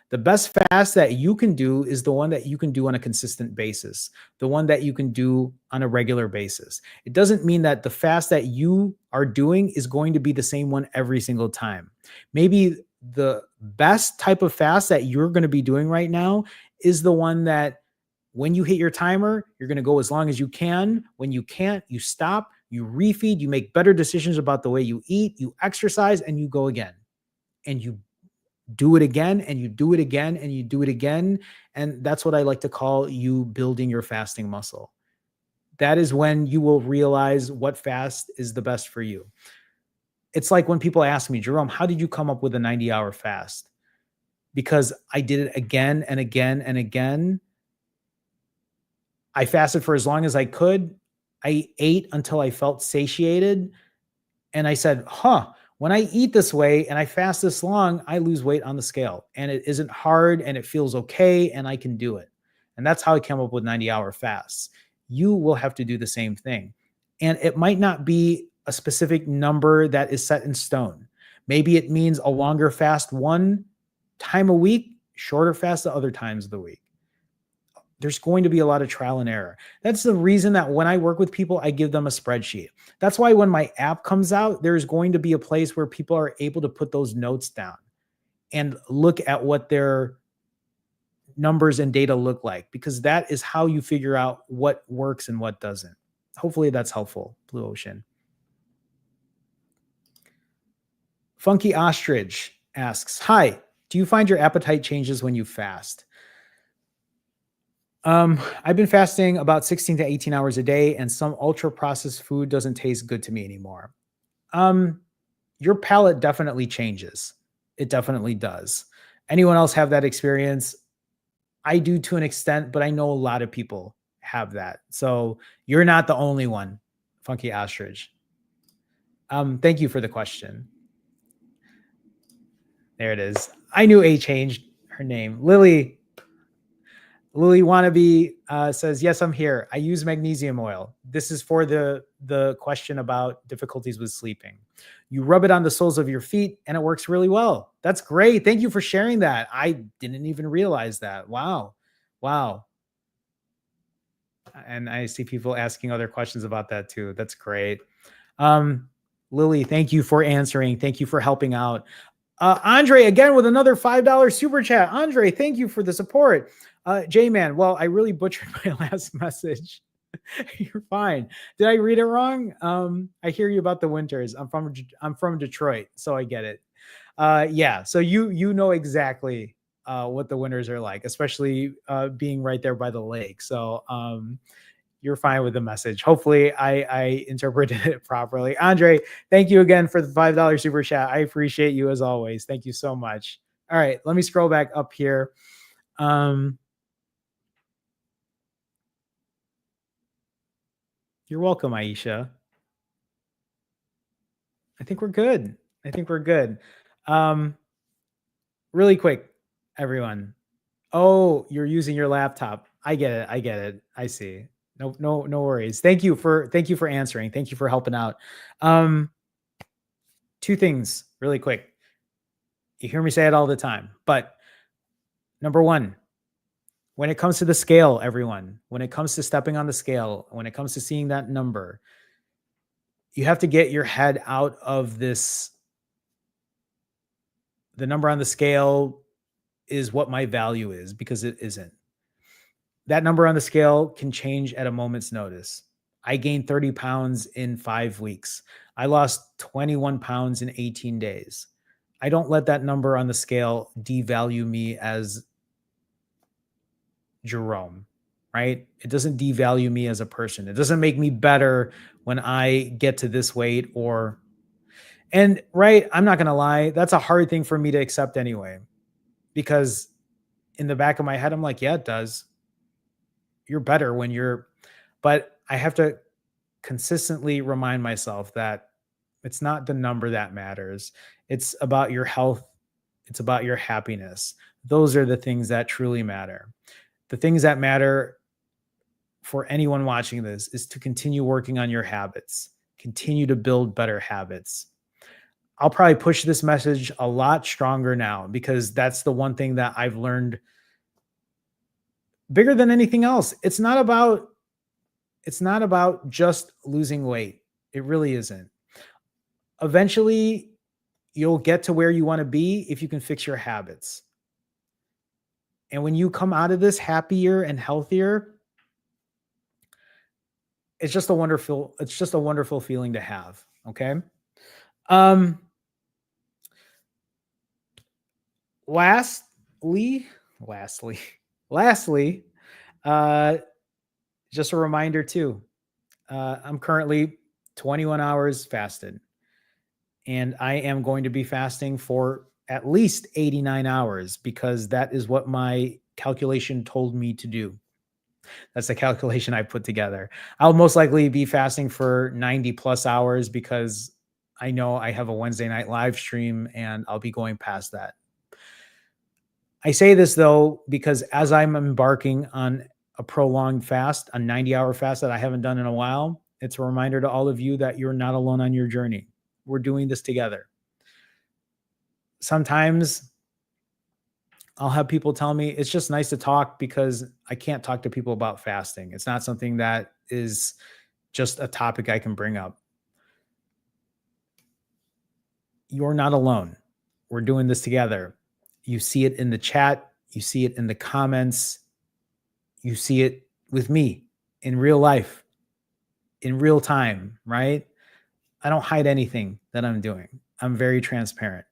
[SPEAKER 1] The best fast that you can do is the one that you can do on a consistent basis, the one that you can do on a regular basis. It doesn't mean that the fast that you are doing is going to be the same one every single time. Maybe the best type of fast that you're going to be doing right now is the one that when you hit your timer, you're going to go as long as you can. When you can't, you stop, you refeed, you make better decisions about the way you eat, you exercise, and you go again. And you do it again, and you do it again, and you do it again. And that's what I like to call you building your fasting muscle. That is when you will realize what fast is the best for you. It's like when people ask me, Jerome, how did you come up with a 90-hour fast? Because I did it again and again and again. I fasted for as long as I could. I ate until I felt satiated. And I said, when I eat this way and I fast this long, I lose weight on the scale. And it isn't hard and it feels okay and I can do it. And that's how I came up with 90-hour fasts. You will have to do the same thing. And it might not be a specific number that is set in stone. Maybe it means a longer fast one time a week, shorter fast the other times of the week. There's going to be a lot of trial and error. That's the reason that when I work with people, I give them a spreadsheet. That's why when my app comes out, there's going to be a place where people are able to put those notes down and look at what their numbers and data look like, because that is how you figure out what works and what doesn't. Hopefully that's helpful, Blue Ocean. Funky Ostrich asks, hi, do you find your appetite changes when you fast? I've been fasting about 16 to 18 hours a day, and some ultra processed food doesn't taste good to me anymore. Your palate definitely changes. It definitely does. Anyone else have that experience? I do to an extent, but I know a lot of people have that. So you're not the only one, Funky Ostrich. Thank you for the question. There it is. I knew A changed her name. Lily Wannabe says, yes, I'm here. I use magnesium oil. This is for the question about difficulties with sleeping. You rub it on the soles of your feet and it works really well. That's great. Thank you for sharing that. I didn't even realize that. Wow. And I see people asking other questions about that too. That's great. Lily, thank you for answering. Thank you for helping out. Andre, again, with another $5 super chat. Andre, thank you for the support. J-Man, well, I really butchered my last message. You're fine. Did I read it wrong? I hear you about the winters. I'm from Detroit, so I get it. Yeah, so you know exactly what the winters are like, especially being right there by the lake. So you're fine with the message. Hopefully I interpreted it properly. Andre, thank you again for the $5 super chat. I appreciate you as always. Thank you so much. All right, let me scroll back up here. You're welcome, Aisha. I think we're good. Really quick, everyone. Oh, you're using your laptop. I get it. I see. No worries. Thank you for answering. Thank you for helping out. Two things really quick. You hear me say it all the time, but number one, when it comes to the scale, everyone, when it comes to stepping on the scale, when it comes to seeing that number, you have to get your head out of this. The number on the scale is what my value is, because it isn't. That number on the scale can change at a moment's notice. I gained 30 pounds in 5 weeks. I lost 21 pounds in 18 days. I don't let that number on the scale devalue me as Jerome, right? It doesn't devalue me as a person. It doesn't make me better when I get to this weight and right, I'm not going to lie, that's a hard thing for me to accept anyway, because in the back of my head, I'm like, yeah, it does. You're better when but I have to consistently remind myself that it's not the number that matters. It's about your health. It's about your happiness. Those are the things that truly matter. The things that matter for anyone watching this is to continue working on your habits, continue to build better habits. I'll probably push this message a lot stronger now, because that's the one thing that I've learned bigger than anything else. It's not about just losing weight. It really isn't. Eventually, you'll get to where you want to be if you can fix your habits. And when you come out of this happier and healthier, it's just a wonderful feeling to have. Okay. Um, lastly, lastly, uh, just a reminder too. I'm currently 21 hours fasted, and I am going to be fasting for at least 89 hours, because that is what my calculation told me to do. That's the calculation I put together. I'll most likely be fasting for 90 plus hours, because I know I have a Wednesday night live stream and I'll be going past that. I say this though, because as I'm embarking on a prolonged fast, a 90-hour fast that I haven't done in a while, it's a reminder to all of you that you're not alone on your journey. We're doing this together. Sometimes I'll have people tell me it's just nice to talk, because I can't talk to people about fasting. It's not something that is just a topic I can bring up. You're not alone. We're doing this together. You see it in the chat. You see it in the comments. You see it with me in real life, in real time, right? I don't hide anything that I'm doing. I'm very transparent.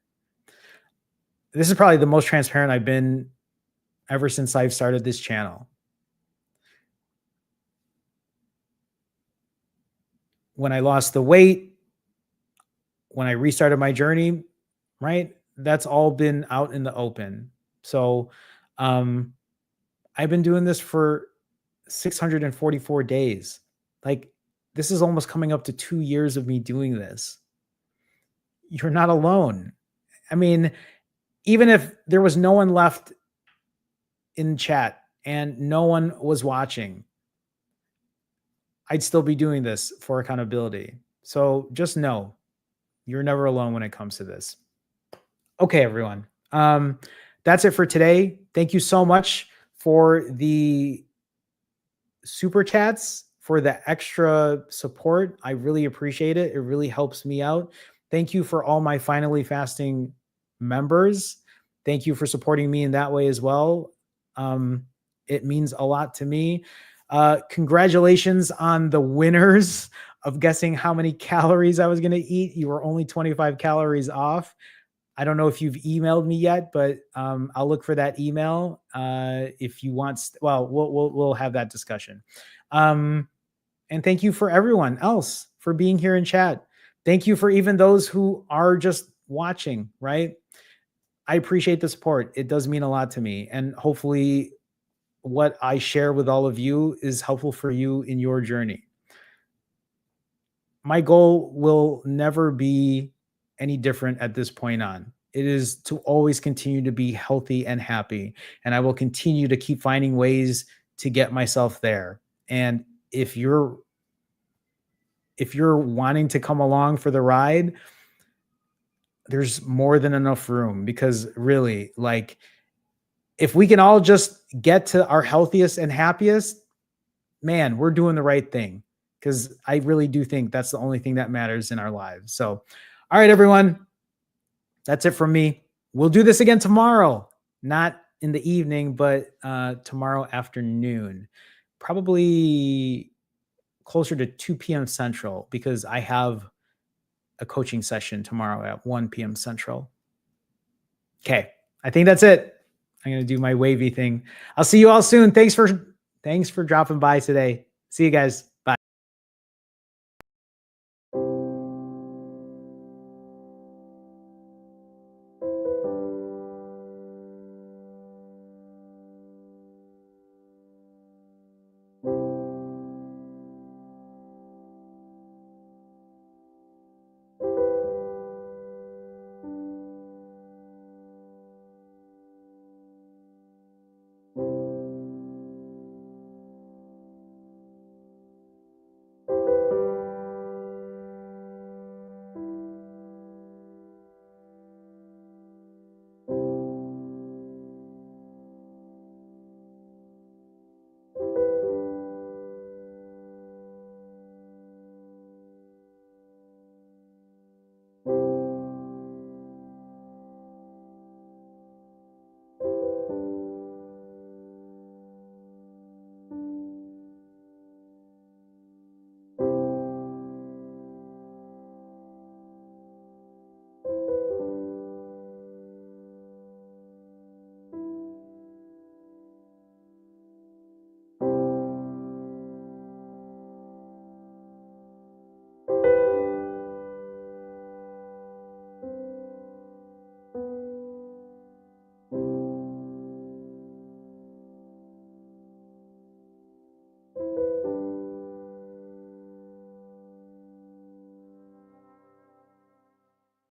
[SPEAKER 1] This is probably the most transparent I've been ever since I've started this channel. When I lost the weight, when I restarted my journey, right? That's all been out in the open. So I've been doing this for 644 days. Like, this is almost coming up to 2 years of me doing this. You're not alone. I mean, even if there was no one left in chat and no one was watching, I'd still be doing this for accountability. So just know you're never alone when it comes to this. Okay, everyone. That's it for today. Thank you so much for the super chats, for the extra support. I really appreciate it. It really helps me out. Thank you for all my Finally Fasting members. Thank you for supporting me in that way as well. It means a lot to me. Congratulations on the winners of guessing how many calories I was going to eat. You were only 25 calories off. I don't know if you've emailed me yet, but I'll look for that email if you want. Well, we'll have that discussion. And thank you for everyone else for being here in chat. Thank you for even those who are just watching, right? I appreciate the support. It does mean a lot to me. And hopefully what I share with all of you is helpful for you in your journey. My goal will never be any different at this point on. It is to always continue to be healthy and happy. And I will continue to keep finding ways to get myself there. And if you're wanting to come along for the ride, there's more than enough room, because really, like, if we can all just get to our healthiest and happiest, man, we're doing the right thing. Because I really do think that's the only thing that matters in our lives. So, all right, everyone, that's it from me. We'll do this again tomorrow, not in the evening, but tomorrow afternoon, probably closer to 2 p.m. Central, because I have a coaching session tomorrow at 1 p.m. Central. Okay, I think that's it. I'm going to do my wavy thing. I'll see you all soon. Thanks for dropping by today. See you guys.